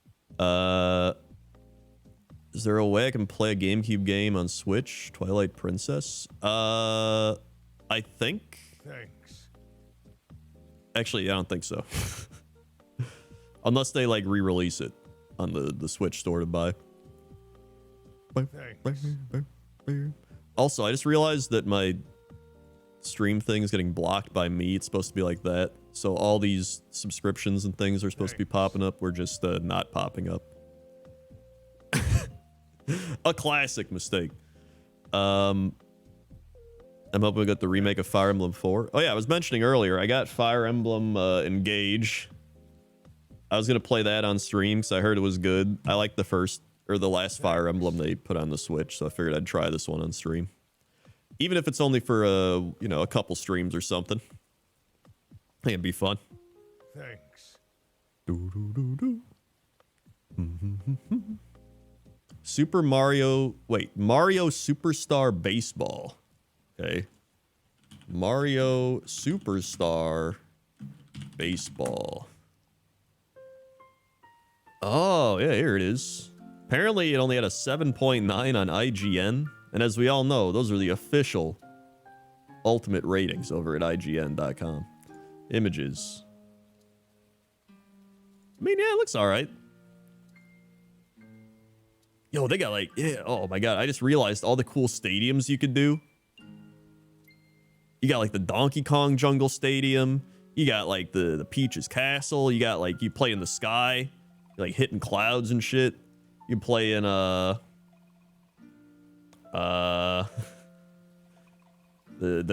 Is there a way I can play a GameCube game on Switch? Twilight Princess? I think. Thanks. Actually, I don't think so. Unless they like re-release it on the Switch store to buy. Thanks. Also, I just realized that my stream thing is getting blocked by me. It's supposed to be like that. So all these subscriptions and things are supposed to be popping up. We're just not popping up. A classic mistake. I'm hoping we got the remake of Fire Emblem 4. Oh yeah, I was mentioning earlier, I got Fire Emblem Engage. I was going to play that on stream because I heard it was good. I liked the first or the last Fire Emblem they put on the Switch, so I figured I'd try this one on stream. Even if it's only for a couple streams or something. I think it'd be fun. Thanks. Super Mario, wait, Mario Superstar Baseball. Okay. Mario Superstar Baseball. Oh, yeah, here it is. Apparently, it only had a 7.9 on IGN. And as we all know, those are the official ultimate ratings over at IGN.com. Images. I mean, yeah, it looks all right. Yo, they got like, yeah, oh my god, I just realized all the cool stadiums you could do. You got like the Donkey Kong Jungle Stadium. You got like the Peach's Castle. You got like, you play in the sky. You're like hitting clouds and shit. You play in the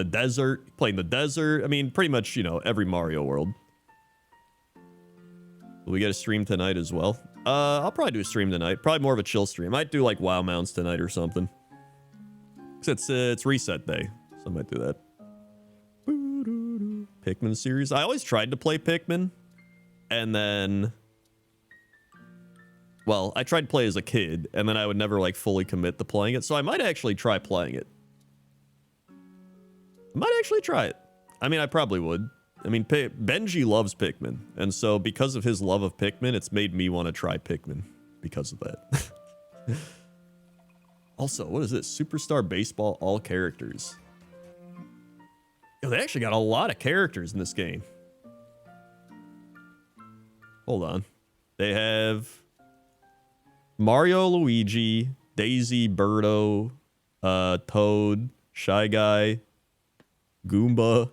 desert. You play in the desert. I mean, pretty much, every Mario world. Will we get a stream tonight as well? I'll probably do a stream tonight. Probably more of a chill stream. I might do like WoW mounts tonight or something. Cause it's reset day, so I might do that. Pikmin series. I always tried to play Pikmin, and then, well, I tried to play as a kid, and then I would never like fully commit to playing it. So I might actually try playing it. I might actually try it. I mean, I probably would. I mean, Benji loves Pikmin, and so because of his love of Pikmin, it's made me want to try Pikmin because of that. Also, what is this? Superstar Baseball All Characters. Yo, they actually got a lot of characters in this game. Hold on. They have Mario, Luigi, Daisy, Birdo, Toad, Shy Guy, Goomba,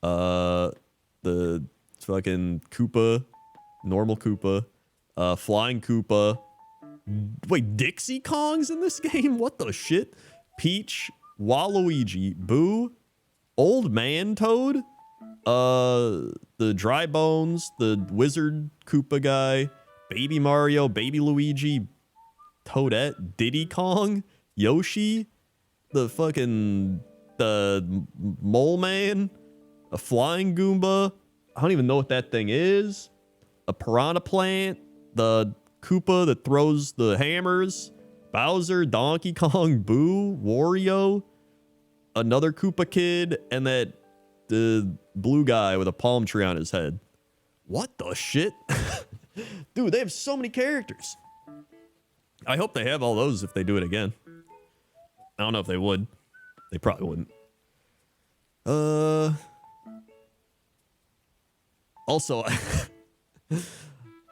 the fucking Koopa, normal Koopa, Flying Koopa. Wait, Dixie Kong's in this game? What the shit? Peach, Waluigi, Boo, Old Man Toad, the Dry Bones, the Wizard Koopa guy, Baby Mario, Baby Luigi, Toadette, Diddy Kong, Yoshi, the Mole Man, a Flying Goomba. I don't even know what that thing is. A Piranha Plant, the Koopa that throws the hammers, Bowser, Donkey Kong, Boo, Wario, another Koopa kid, and the blue guy with a palm tree on his head. What the shit? Dude, they have so many characters. I hope they have all those if they do it again. I don't know if they would. They probably wouldn't. Also,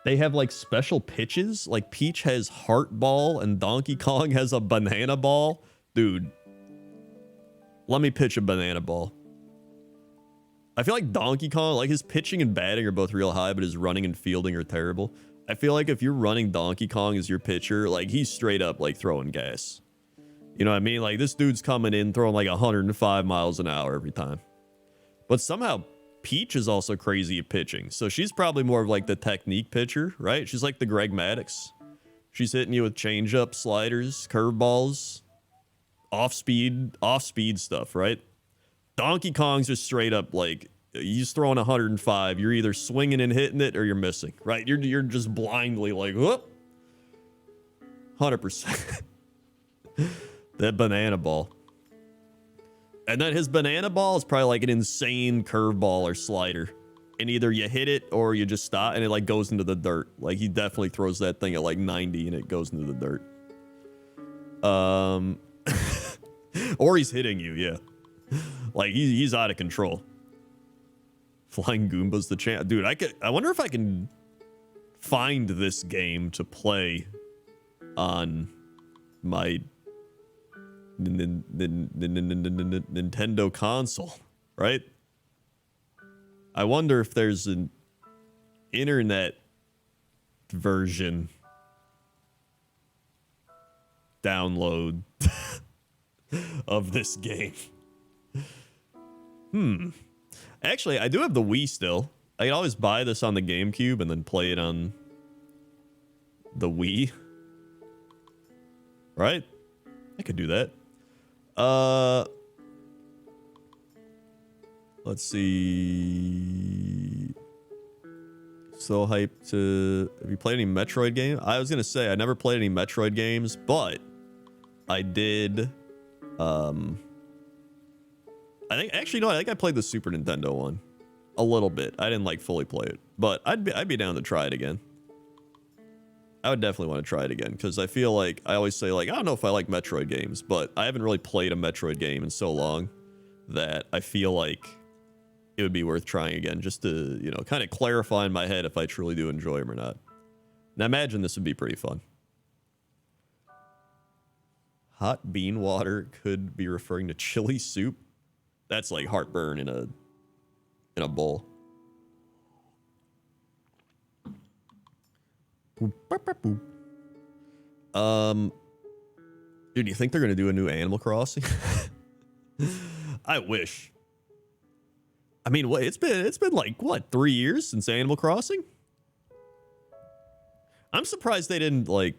they have like special pitches. Like Peach has heart ball and Donkey Kong has a banana ball. Dude, let me pitch a banana ball. I feel like Donkey Kong, like his pitching and batting are both real high, but his running and fielding are terrible. I feel like if you're running Donkey Kong as your pitcher, like he's straight up like throwing gas. You know what I mean? Like this dude's coming in throwing like 105 miles an hour every time. But somehow Peach is also crazy at pitching. So she's probably more of like the technique pitcher, right? She's like the Greg Maddux. She's hitting you with changeup, sliders, curveballs, off speed stuff, right? Donkey Kong's just straight up like he's throwing 105. You're either swinging and hitting it or you're missing, right? You're just blindly like, whoop, 100%. That banana ball. And then his banana ball is probably like an insane curveball or slider. And either you hit it or you just stop and it like goes into the dirt. Like he definitely throws that thing at like 90 and it goes into the dirt. Or he's hitting you, yeah. Like he's out of control. Flying Goomba's the champ. Dude, I wonder if I can find this game to play on my Nintendo console, right? I wonder if there's an internet version download of this game. Actually, I do have the Wii still. I can always buy this on the GameCube and then play it on the Wii. Right? I could do that. Let's see. So hyped to... Have you played any Metroid game? I was gonna say, I never played any Metroid games, but I did... I think I played the Super Nintendo one a little bit. I didn't like fully play it, but I'd be down to try it again. I would definitely want to try it again because I feel like I always say like I don't know if I like Metroid games, but I haven't really played a Metroid game in so long that I feel like it would be worth trying again just to, you know, kind of clarify in my head if I truly do enjoy them or not. And I imagine this would be pretty fun. Hot bean water could be referring to chili soup. That's like heartburn in a bowl. Dude, do you think they're gonna do a new Animal Crossing? I wish. I mean, what it's been like what 3 years since Animal Crossing? I'm surprised they didn't like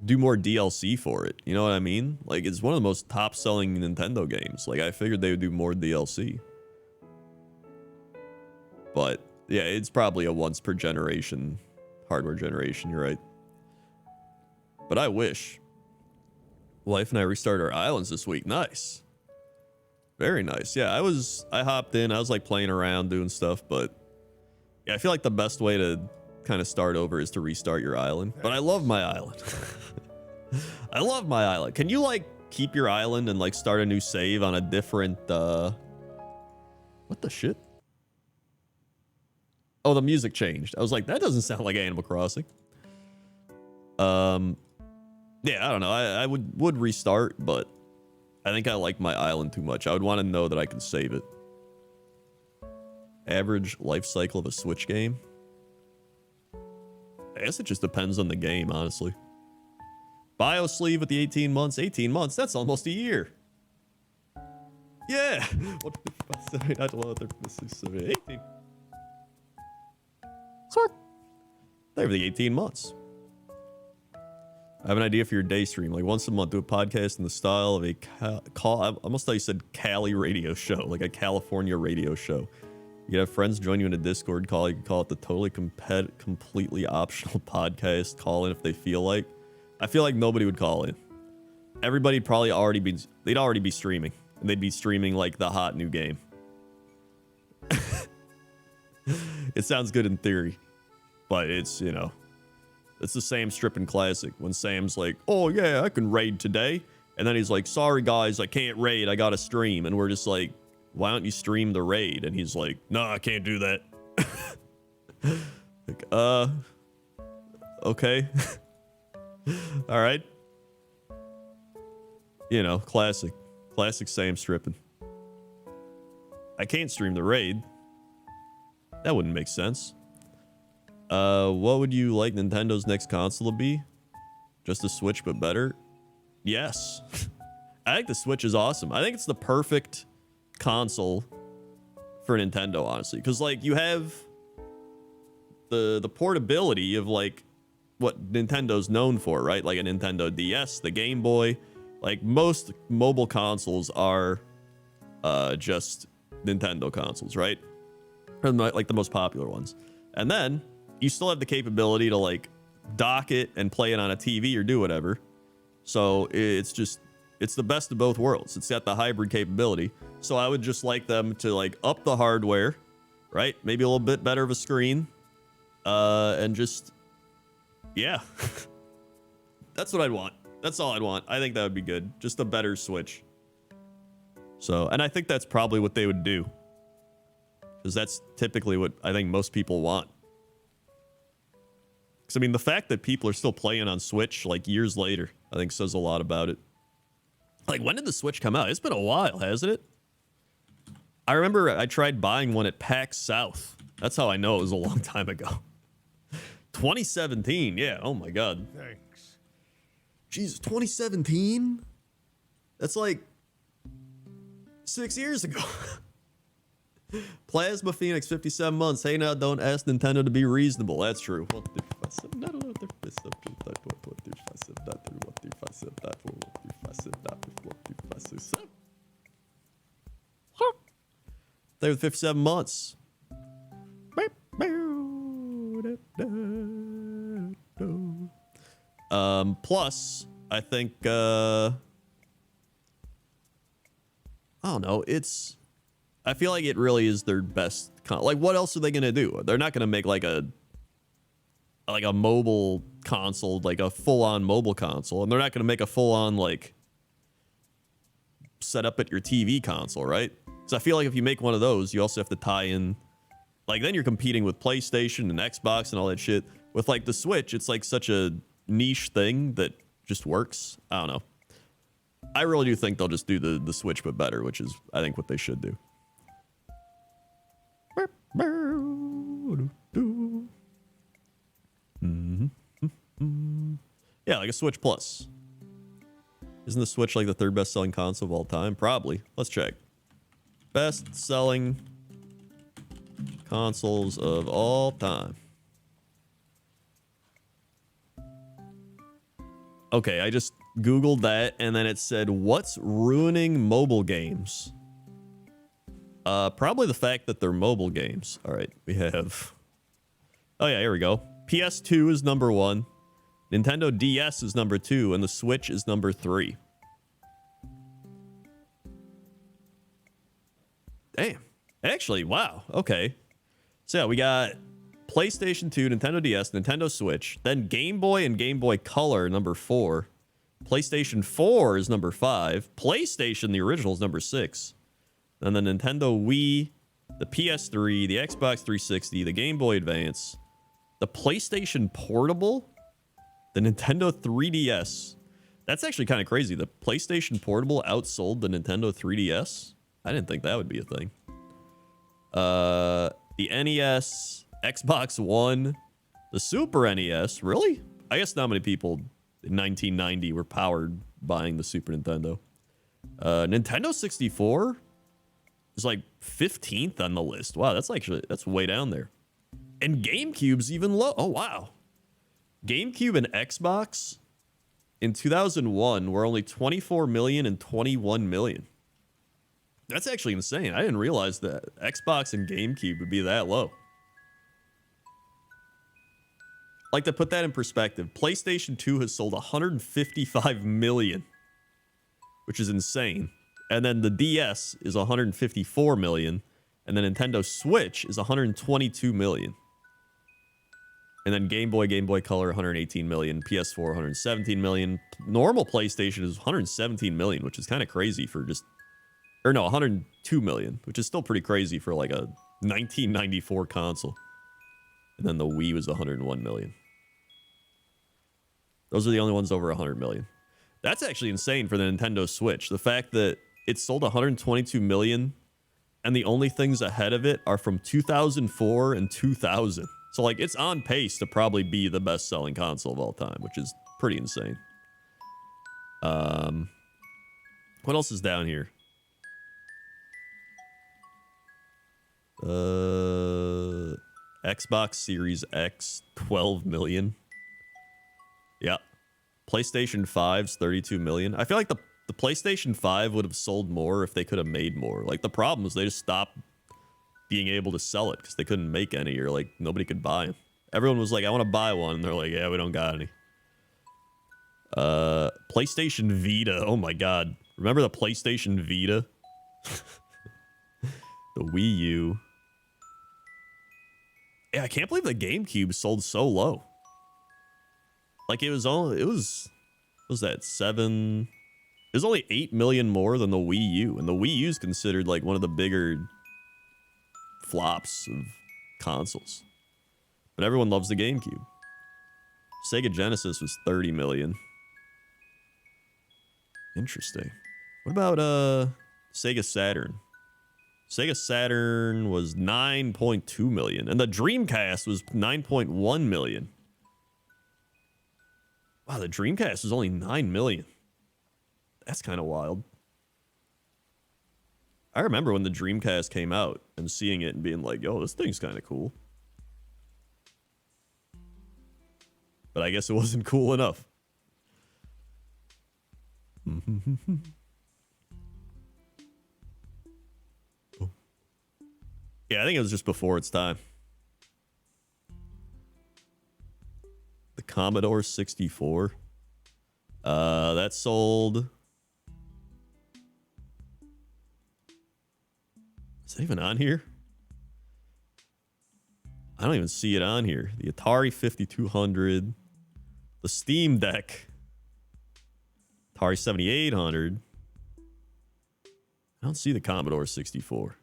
do more DLC for it. You know what I mean? Like it's one of the most top-selling Nintendo games. Like I figured they would do more DLC. But yeah, it's probably a once per generation hardware generation, you're right. But I wish. Wife and I restarted our islands this week. Nice. Very nice. Yeah, I hopped in, I was like playing around doing stuff, but yeah, I feel like the best way to kind of start over is to restart your island. But I love my island. I love my island. Can you like keep your island and like start a new save on a different what the shit? Oh, the music changed. I was like, that doesn't sound like Animal Crossing. Yeah, I don't know. I would restart, but I think I like my island too much. I would want to know that I can save it. Average life cycle of a Switch game? I guess it just depends on the game, honestly. Bio sleeve with the 18 months. 18 months? That's almost a year. Yeah! What the fuck? 18. Sort. There for the 18 months. I have an idea for your day stream. Like once a month, do a podcast in the style of a call. I almost thought you said Cali radio show, like a California radio show. You can have friends join you in a Discord call. You can call it the totally completely optional podcast. Call in if they feel like. I feel like nobody would call in. Everybody'd probably they'd already be streaming. And they'd be streaming like the hot new game. It sounds good in theory. But it's, you know, it's the Sam stripping classic. When Sam's like, oh yeah, I can raid today. And then he's like, sorry guys, I can't raid. I gotta stream. And we're just like, why don't you stream the raid? And he's like, no, I can't do that. Like, okay. All right. You know, classic Sam stripping. I can't stream the raid. That wouldn't make sense. What would you like Nintendo's next console to be? Just a Switch, but better? Yes. I think the Switch is awesome. I think it's the perfect console for Nintendo, honestly, because like you have the portability of like what Nintendo's known for, right? Like a Nintendo DS, the Game Boy. Like most mobile consoles are just Nintendo consoles, right? Or like the most popular ones. And then you still have the capability to like dock it and play it on a TV or do whatever. So it's the best of both worlds. It's got the hybrid capability. So I would just like them to like up the hardware, right? Maybe a little bit better of a screen. And just, yeah. That's what I'd want. That's all I'd want. I think that would be good. Just a better Switch. So, and I think that's probably what they would do. Because that's typically what I think most people want. Because, I mean, the fact that people are still playing on Switch, like, years later, I think says a lot about it. Like, when did the Switch come out? It's been a while, hasn't it? I remember I tried buying one at PAX South. That's how I know it was a long time ago. 2017, yeah. Oh, my God. Thanks. Jesus, 2017? That's like 6 years ago. Plasma Phoenix, 57 months. Hey, now don't ask Nintendo to be reasonable. That's true. They were 57 months. Plus, I think, I don't know, I feel like it really is their best. Like, what else are they gonna do? They're not gonna make like a mobile console, like a full-on mobile console, and they're not gonna make a full-on like set up at your TV console, right? Because I feel like if you make one of those, you also have to tie in, like, then you're competing with PlayStation and Xbox and all that shit. With like the Switch, it's like such a niche thing that just works. I don't know. I really do think they'll just do the Switch but better, which is I think what they should do. Yeah, like a Switch Plus. Isn't the Switch like the third best selling console of all time? Probably. Let's check. Best selling consoles of all time. Okay, I just Googled that and then it said, what's ruining mobile games? Probably the fact that they're mobile games. All right, we have... Oh yeah, here we go. PS2 is number 1. Nintendo DS is number 2. And the Switch is number 3. Damn. Actually, wow. Okay. So yeah, we got PlayStation 2, Nintendo DS, Nintendo Switch. Then Game Boy and Game Boy Color, number 4. PlayStation 4 is number 5. PlayStation, the original, is number 6. Then the Nintendo Wii, the PS3, the Xbox 360, the Game Boy Advance, the PlayStation Portable, the Nintendo 3DS, That's actually kind of crazy. The PlayStation Portable outsold the Nintendo 3DS. I didn't think that would be a thing. The NES, Xbox One, the Super NES. Really? I guess not many people in 1990 were powered buying the Super Nintendo. Nintendo 64 is like 15th on the list. Wow, that's way down there. And GameCube's even low. Oh, wow. GameCube and Xbox in 2001 were only 24 million and 21 million. That's actually insane. I didn't realize that Xbox and GameCube would be that low. Like, to put that in perspective, PlayStation 2 has sold 155 million, which is insane. And then the DS is 154 million, and the Nintendo Switch is 122 million. And then Game Boy, Game Boy Color, 118 million. PS4, 117 million. Normal PlayStation is 117 million, which is kind of crazy for just... Or no, 102 million, which is still pretty crazy for like a 1994 console. And then the Wii was 101 million. Those are the only ones over 100 million. That's actually insane for the Nintendo Switch. The fact that it sold 122 million and the only things ahead of it are from 2004 and 2000. So, like, it's on pace to probably be the best-selling console of all time, which is pretty insane. What else is down here? Xbox Series X, 12 million. Yeah. PlayStation 5's 32 million. I feel like the PlayStation 5 would have sold more if they could have made more. Like, the problem is they just stopped being able to sell it because they couldn't make any, or like nobody could buy them. Everyone was like, I want to buy one, and they're like, yeah, we don't got any. PlayStation Vita. Oh my god. Remember the PlayStation Vita? The Wii U. Yeah, I can't believe the GameCube sold so low. Like, it was what was that, 7? It was only 8 million more than the Wii U, and the Wii U is considered like one of the bigger flops of consoles. But everyone loves the GameCube. Sega Genesis was 30 million. Interesting. What about Sega Saturn? Sega Saturn was 9.2 million, and the Dreamcast was 9.1 million. Wow, the Dreamcast was only 9 million. That's kind of wild. I remember when the Dreamcast came out and seeing it and being like, yo, this thing's kind of cool. But I guess it wasn't cool enough. Yeah, I think it was just before its time. The Commodore 64. That sold... Is that even on here? I don't even see it on here. The Atari 5200. The Steam Deck. Atari 7800. I don't see the Commodore 64.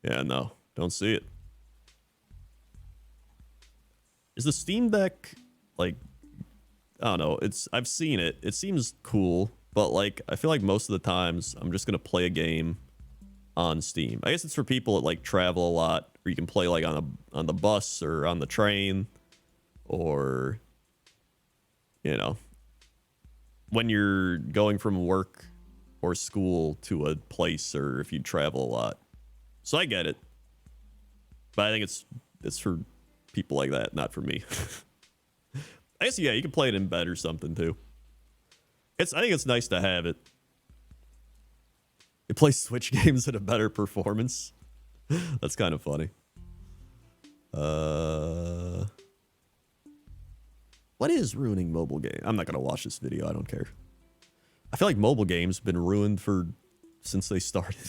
Yeah, no. Don't see it. Is the Steam Deck, like... I don't know. I've seen it. It seems cool. But, like, I feel like most of the times I'm just going to play a game on Steam. I guess it's for people that, like, travel a lot. Or you can play, like, on the bus or on the train. Or, you know, when you're going from work or school to a place, or if you travel a lot. So I get it. But I think it's for people like that, not for me. I guess, yeah, you can play it in bed or something, too. I think it's nice to have it. It plays Switch games at a better performance. That's kind of funny. What is ruining mobile game? I'm not going to watch this video. I don't care. I feel like mobile games have been ruined since they started.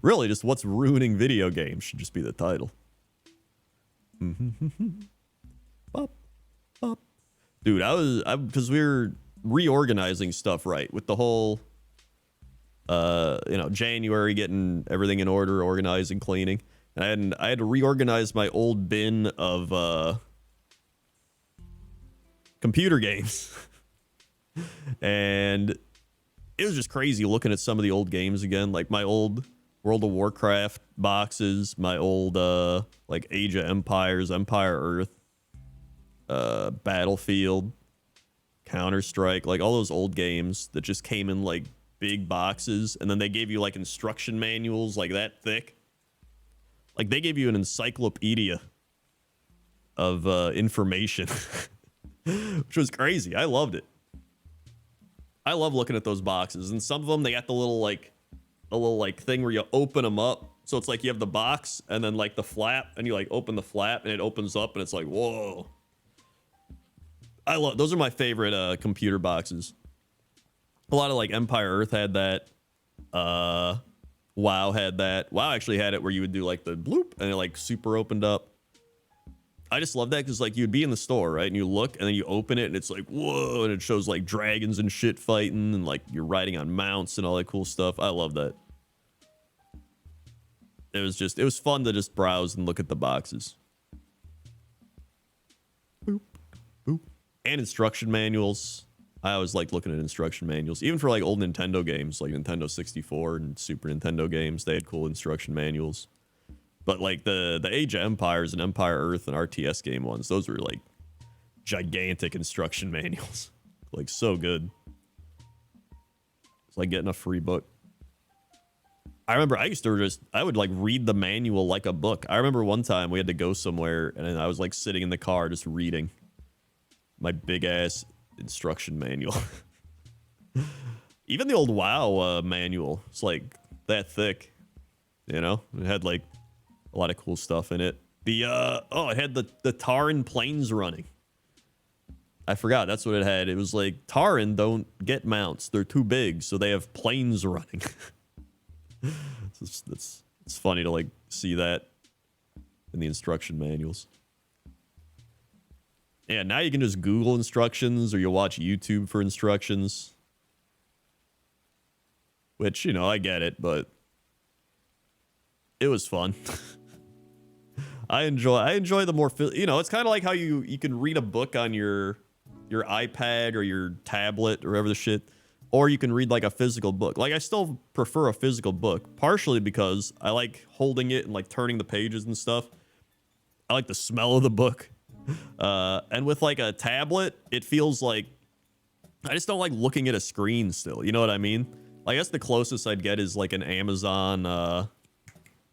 Really, just what's ruining video games should just be the title. Bop, bop. Dude, because we were reorganizing stuff, right, with the whole, January, getting everything in order, organizing, cleaning. And I had to reorganize my old bin of computer games. And it was just crazy looking at some of the old games again, like my old World of Warcraft boxes, my old like Age of Empires, Empire Earth, Battlefield, Counter-Strike, like all those old games that just came in like big boxes, and then they gave you like instruction manuals like that thick. Like they gave you an encyclopedia of information, which was crazy. I loved it. I love looking at those boxes, and some of them they got the little like thing where you open them up. So it's like you have the box and then like the flap, and you like open the flap and it opens up, and it's like, whoa. I love those. Are my favorite computer boxes. A lot of like Empire Earth had that. WoW had that. WoW actually had it where you would do like the bloop and it like super opened up. I just love that because like you'd be in the store, right? And you look and then you open it and it's like, whoa, and it shows like dragons and shit fighting and like you're riding on mounts and all that cool stuff. I love that. It was fun to just browse and look at the boxes. Boop, boop. And instruction manuals. I always like looking at instruction manuals, even for like old Nintendo games, like Nintendo 64 and Super Nintendo games. They had cool instruction manuals. But like the Age of Empires and Empire Earth and RTS game ones, those were like gigantic instruction manuals. Like so good. It's like getting a free book. I remember I would like read the manual like a book. I remember one time we had to go somewhere and I was like sitting in the car just reading my big ass instruction manual. Even the old WoW manual, it's like that thick, you know. It had like a lot of cool stuff in it. It had the Taran planes running. I forgot that's what it had. It was like Taran don't get mounts; they're too big, so they have planes running. It's funny to like see that in the instruction manuals. Yeah, now you can just Google instructions or you watch YouTube for instructions. Which, you know, I get it, but it was fun. I enjoy the more, you know, it's kind of like how you can read a book on your iPad or your tablet or whatever the shit, or you can read like a physical book. Like I still prefer a physical book, partially because I like holding it and like turning the pages and stuff. I like the smell of the book. And with like a tablet, it feels like I just don't like looking at a screen still. You know what I mean? I guess the closest I'd get is like an Amazon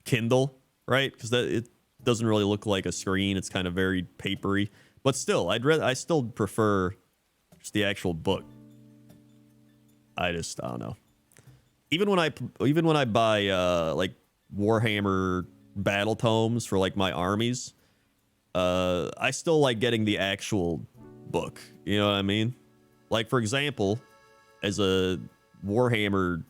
Kindle, right? Because it doesn't really look like a screen. It's kind of very papery. But still, I still prefer just the actual book. I don't know. Even when I buy like Warhammer battle tomes for like my armies, I still like getting the actual book. You know what I mean? Like, for example, as a Warhammer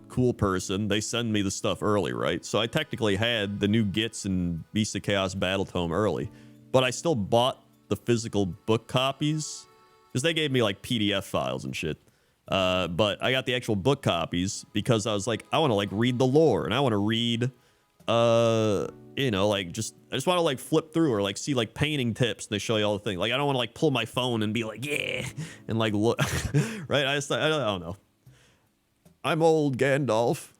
cool person, they send me the stuff early, right? So I technically had the new Gits and Beast of Chaos battle tome early, but I still bought the physical book copies because they gave me like PDF files and shit. But I got the actual book copies because I was like, I want to like read the lore and I want to read, you know, like I just want to like flip through or like see like painting tips. And they show you all the things. Like I don't want to like pull my phone and be like, yeah, and like look, right? I don't know. I'm old, Gandalf.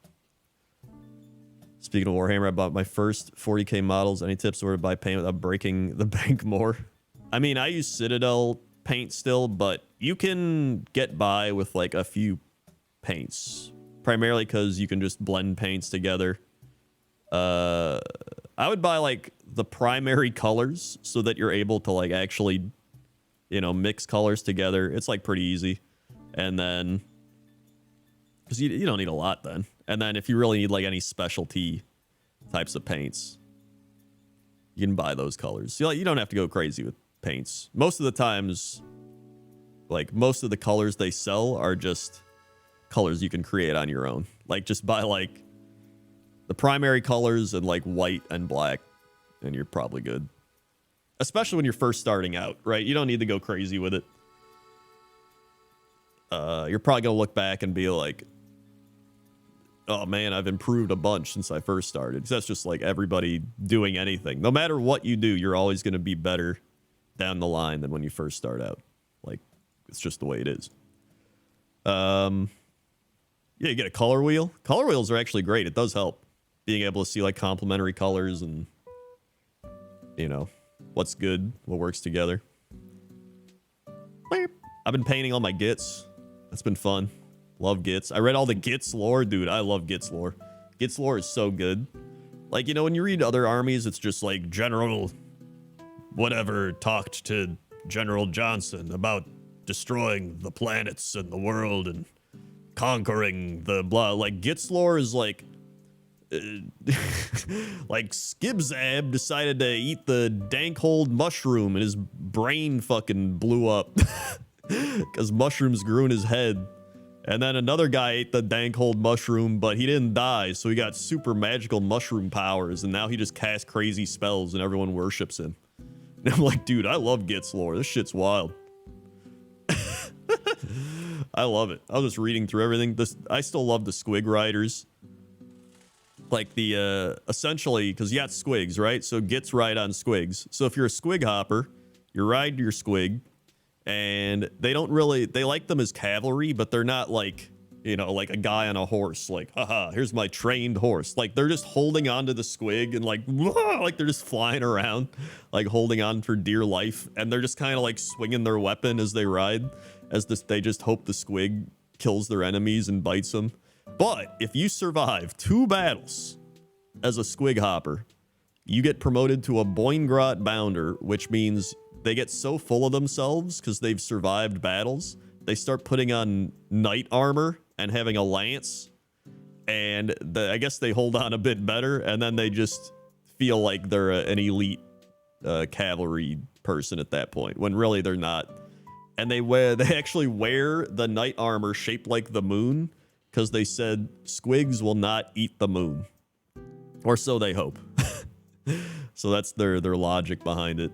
Speaking of Warhammer, I bought my first 40k models. Any tips where to buy paint without breaking the bank more? I mean, I use Citadel paint still, but you can get by with like a few paints, primarily because you can just blend paints together. I would buy like the primary colors so that you're able to like actually, you know, mix colors together. It's like pretty easy. And then because you don't need a lot then. And then if you really need like any specialty types of paints, you can buy those colors. So, like, you don't have to go crazy with paints. Most of the times, like most of the colors they sell are just colors you can create on your own. Like just buy like the primary colors and like white and black and you're probably good. Especially when you're first starting out, right? You don't need to go crazy with it. You're probably going to look back and be like, oh man, I've improved a bunch since I first started. Because that's just like everybody doing anything. No matter what you do, you're always going to be better down the line than when you first start out. Like, it's just the way it is. Yeah, you get a color wheel. Color wheels are actually great. It does help being able to see like complementary colors and, you know, what's good, what works together. I've been painting all my Gits. That's been fun. Love Gits. I read all the Gits lore. Dude, I love Gits lore. Gits lore is so good. Like, you know, when you read other armies, it's just like General whatever talked to General Johnson about destroying the planets and the world and conquering the blah. Like, Gits lore is like... like Skibzab decided to eat the dank-hold mushroom and his brain fucking blew up because mushrooms grew in his head. And then another guy ate the dank-hold mushroom, but he didn't die, so he got super magical mushroom powers, and now he just casts crazy spells and everyone worships him. And I'm like, dude, I love Gits lore. This shit's wild. I love it. I was just reading through everything. I still love the Squig Riders. Like the, essentially, because you got Squigs, right? So Gits ride on Squigs. So if you're a Squig hopper, you ride your Squig, and they don't really, they like them as cavalry, but they're not like, you know, like a guy on a horse, like, haha, here's my trained horse. Like, they're just holding on to the Squig and like, whoa, like they're just flying around, like holding on for dear life. And they're just kind of like swinging their weapon as they ride, they just hope the Squig kills their enemies and bites them. But if you survive 2 battles as a Squig hopper, you get promoted to a Boingrot Bounder, which means they get so full of themselves because they've survived battles, they start putting on knight armor and having a lance, and I guess they hold on a bit better, and then they just feel like they're an elite cavalry person at that point, when really they're not. And they actually wear the knight armor shaped like the moon, because they said Squigs will not eat the moon. Or so they hope. So that's their logic behind it.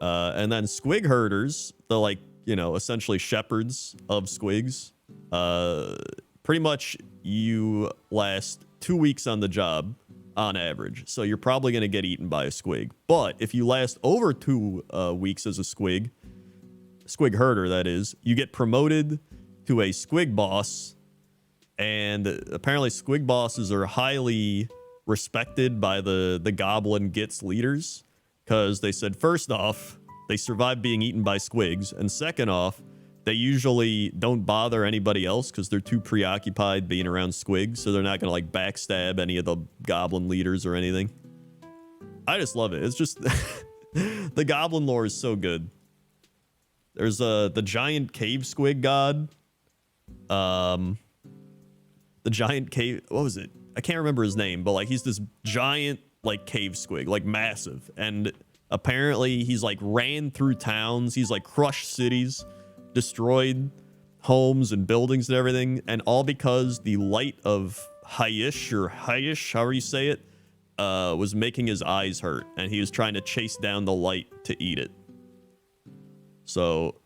And then Squig herders, the like, you know, essentially shepherds of Squigs, pretty much you last 2 weeks on the job on average. So you're probably going to get eaten by a Squig. But if you last over 2 weeks as a Squig herder, that is, you get promoted to a Squig boss. And apparently Squig bosses are highly respected by the Goblin Gits leaders, because they said, first off, they survive being eaten by Squigs, and second off, they usually don't bother anybody else because they're too preoccupied being around Squigs, so they're not going to like backstab any of the Goblin leaders or anything. I just love it. It's just... the Goblin lore is so good. There's the giant cave Squig god. The giant cave, what was it? I can't remember his name, but like he's this giant like cave Squig, like massive. And apparently he's like ran through towns. He's like crushed cities, destroyed homes and buildings and everything. And all because the light of Haish, however you say it, was making his eyes hurt. And he was trying to chase down the light to eat it. So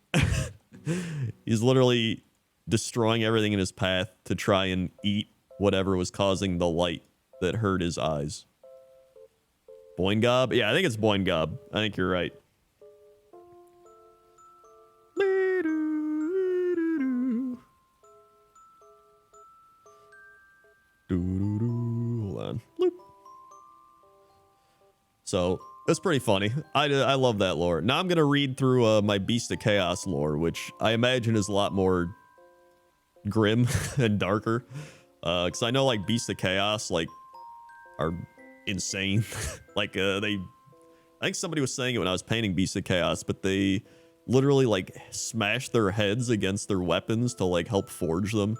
he's literally destroying everything in his path to try and eat whatever was causing the light that hurt his eyes. Boingob? Yeah, I think it's Boingob. I think you're right. Hold on. Bloop. So, it's pretty funny. I love that lore. Now I'm going to read through my Beast of Chaos lore, which I imagine is a lot more grim and darker, because I know like Beasts of Chaos like are insane. Like I think somebody was saying it when I was painting Beasts of Chaos, but they literally like smash their heads against their weapons to like help forge them.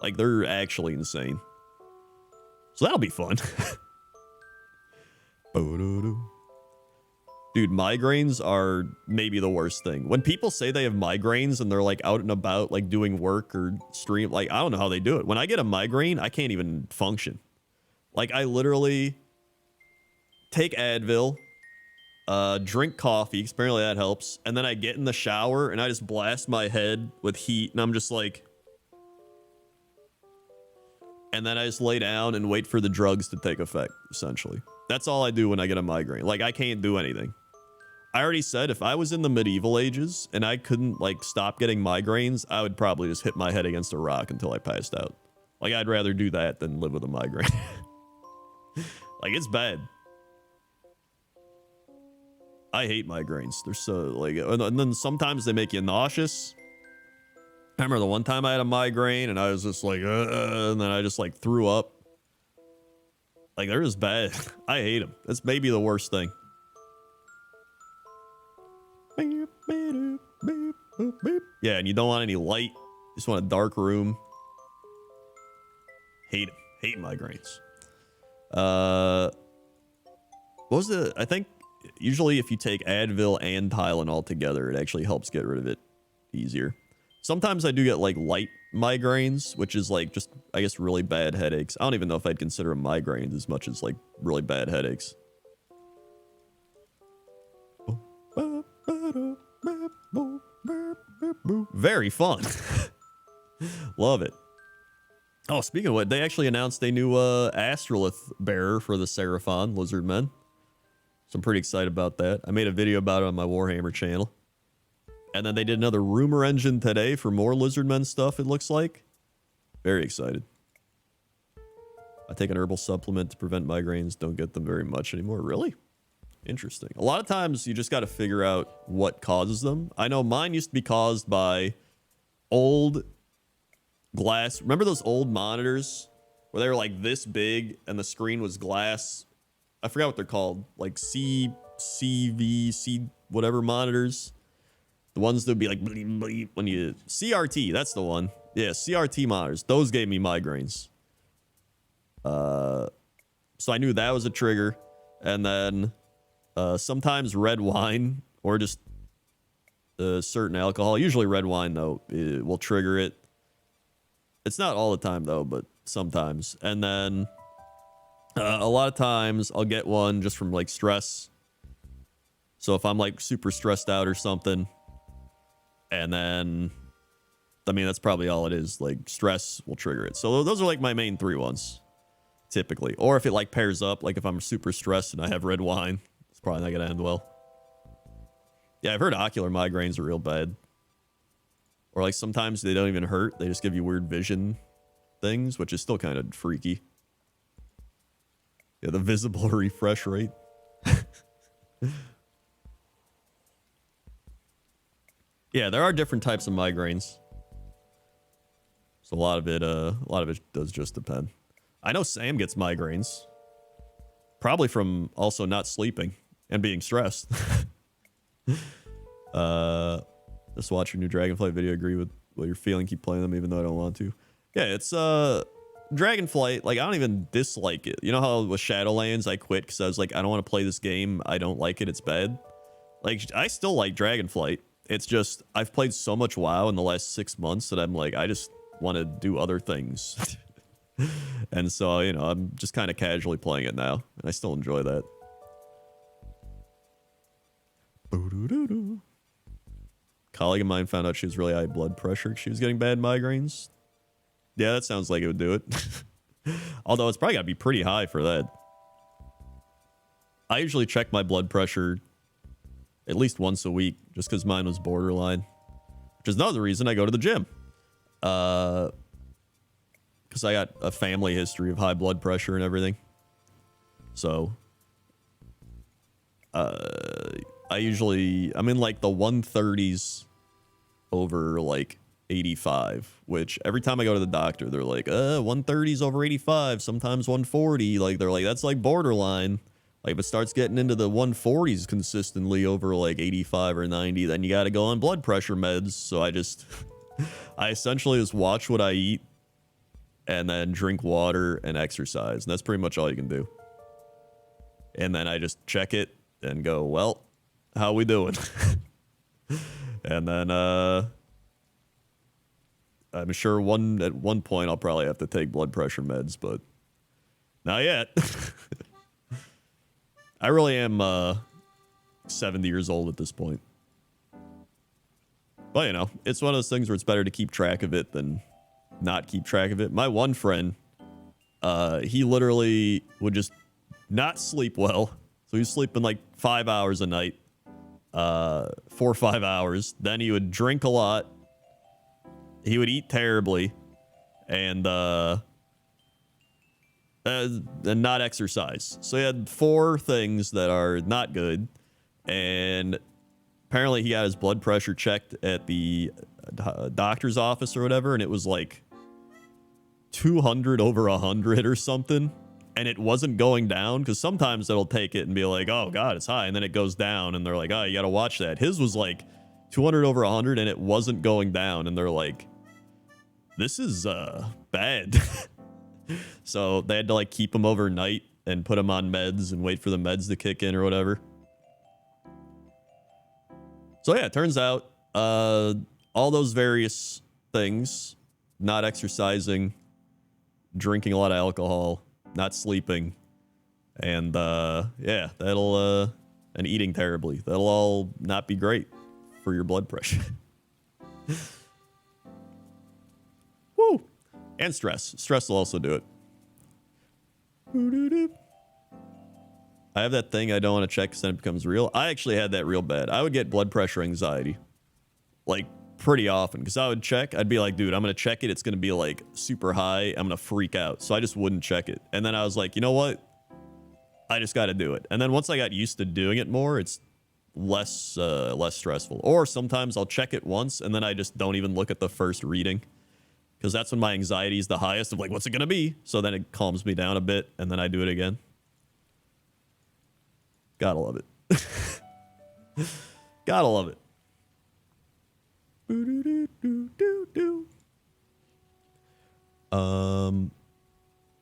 Like they're actually insane, so that'll be fun. Dude, migraines are maybe the worst thing. When people say they have migraines and they're like out and about, like doing work or stream, like I don't know how they do it. When I get a migraine, I can't even function. Like I literally take Advil, drink coffee, 'cause apparently that helps, and then I get in the shower and I just blast my head with heat, and I'm just like, and then I just lay down and wait for the drugs to take effect, essentially. That's all I do when I get a migraine. Like I can't do anything. I already said if I was in the medieval ages and I couldn't like stop getting migraines, I would probably just hit my head against a rock until I passed out. Like I'd rather do that than live with a migraine. Like it's bad. I hate migraines. They're so like, and then sometimes they make you nauseous. I remember the one time I had a migraine and I was just like, and then I just like threw up. Like they're just bad. I hate them. That's maybe the worst thing. Yeah, and you don't want any light. You just want a dark room. Hate them. Hate migraines. What was the? I think usually if you take Advil and Tylenol together, it actually helps get rid of it easier. Sometimes I do get like light migraines, which is like just, I guess, really bad headaches. I don't even know if I'd consider them migraines as much as like really bad headaches. Very fun. Love it. Oh, speaking of what, they actually announced a new Astrolith bearer for the Seraphon Lizardmen. So I'm pretty excited about that. I made a video about it on my Warhammer channel. And then they did another rumor engine today for more Lizardmen stuff, it looks like. Very excited. I take an herbal supplement to prevent migraines. Don't get them very much anymore. Really? Interesting. A lot of times you just got to figure out what causes them. I know mine used to be caused by old glass. Remember those old monitors where they were like this big and the screen was glass? I forgot what they're called. Like CVC, whatever monitors. The ones that would be like bleep, bleep when you... CRT, that's the one. Yeah, CRT monitors. Those gave me migraines. So I knew that was a trigger. And then sometimes red wine or just certain alcohol. Usually red wine, though, it will trigger it. It's not all the time, though, but sometimes. And then a lot of times I'll get one just from like stress. So if I'm like super stressed out or something, and then, I mean, that's probably all it is. Like stress will trigger it. So those are like my main three ones, typically. Or if it like pairs up, like if I'm super stressed and I have red wine, it's probably not going to end well. Yeah, I've heard ocular migraines are real bad. Or like sometimes they don't even hurt. They just give you weird vision things, which is still kind of freaky. Yeah, the visible refresh rate. Yeah, there are different types of migraines. So a lot of it does just depend. I know Sam gets migraines. Probably from also not sleeping and being stressed. Just watch your new Dragonflight video. Agree with what you're feeling. Keep playing them even though I don't want to. Yeah, it's Dragonflight. Like I don't even dislike it. You know how with Shadowlands I quit because I was like, I don't want to play this game. I don't like it. It's bad. Like I still like Dragonflight. It's just I've played so much WoW in the last 6 months that I'm like, I just want to do other things. And so, you know, I'm just kind of casually playing it now, and I still enjoy that. Colleague of mine found out she was really high blood pressure. She was getting bad migraines. Yeah, that sounds like it would do it. Although it's probably got to be pretty high for that. I usually check my blood pressure at least once a week, just because mine was borderline. Which is another reason I go to the gym. Because I got a family history of high blood pressure and everything. So, I'm in like the 130s over like 85, which every time I go to the doctor, they're like, 130s over 85, sometimes 140. Like, they're like, that's like borderline. Like, if it starts getting into the 140s consistently over like 85 or 90, then you got to go on blood pressure meds. So I essentially just watch what I eat and then drink water and exercise. And that's pretty much all you can do. And then I just check it and go, well, how we doing? And then I'm sure at one point I'll probably have to take blood pressure meds, but not yet. I really am 70 years old at this point. But, you know, it's one of those things where it's better to keep track of it than not keep track of it. My one friend, he literally would just not sleep well. So he's sleeping like 5 hours a night. 4 or 5 hours. Then he would drink a lot. He would eat terribly, and not exercise. So he had 4 things that are not good, and apparently he got his blood pressure checked at the doctor's office or whatever, and it was like 200 over 100 or something, and it wasn't going down, because sometimes it'll take it and be like, oh god, it's high, and then it goes down, and they're like, oh, you gotta watch that. His was like 200 over 100, and it wasn't going down, and they're like, this is bad. So they had to like keep him overnight and put him on meds and wait for the meds to kick in or whatever. So yeah, it turns out all those various things, not exercising, drinking a lot of alcohol, not sleeping, and yeah, that'll and eating terribly, that'll all not be great for your blood pressure. Woo! And stress. Stress will also do it. I have that thing I don't want to check because then it becomes real. I actually had that real bad. I would get blood pressure anxiety, like, pretty often, because I would check. I'd be like, dude, I'm going to check it. It's going to be, like, super high. I'm going to freak out. So I just wouldn't check it. And then I was like, you know what? I just got to do it. And then once I got used to doing it more, it's less stressful. Or sometimes I'll check it once, and then I just don't even look at the first reading, because that's when my anxiety is the highest of like, what's it going to be? So then it calms me down a bit, and then I do it again. Gotta love it. Gotta love it.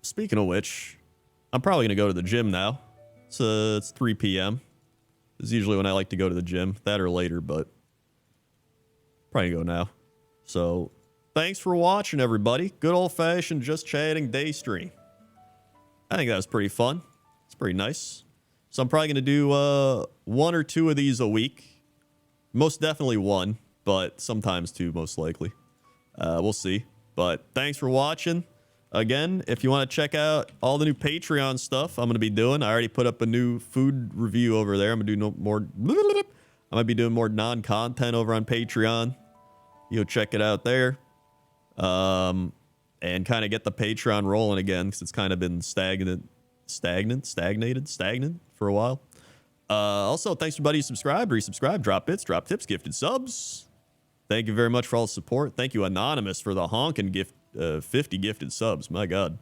Speaking of which, I'm probably going to go to the gym now. It's 3 p.m. This is usually when I like to go to the gym. That or later, but probably go now. So thanks for watching, everybody. Good old-fashioned just chatting day stream. I think that was pretty fun. It's pretty nice. So I'm probably going to do 1 or 2 of these a week. Most definitely 1, but sometimes 2, most likely. We'll see. But thanks for watching. Again, if you want to check out all the new Patreon stuff I'm going to be doing, I already put up a new food review over there. I'm going to do more. I might be doing more non-content over on Patreon. You'll check it out there. And kind of get the Patreon rolling again, because it's kind of been stagnated for a while. Also, thanks to everybody who subscribed, resubscribed, drop bits, drop tips, gifted subs. Thank you very much for all the support. Thank you, Anonymous, for the honking gift, 50 gifted subs. My God.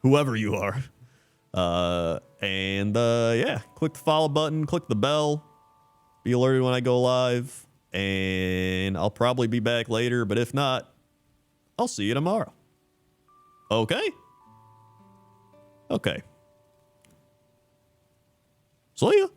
Whoever you are. Yeah, click the follow button, click the bell, be alerted when I go live, and I'll probably be back later, but if not, I'll see you tomorrow. Okay? Okay. See ya.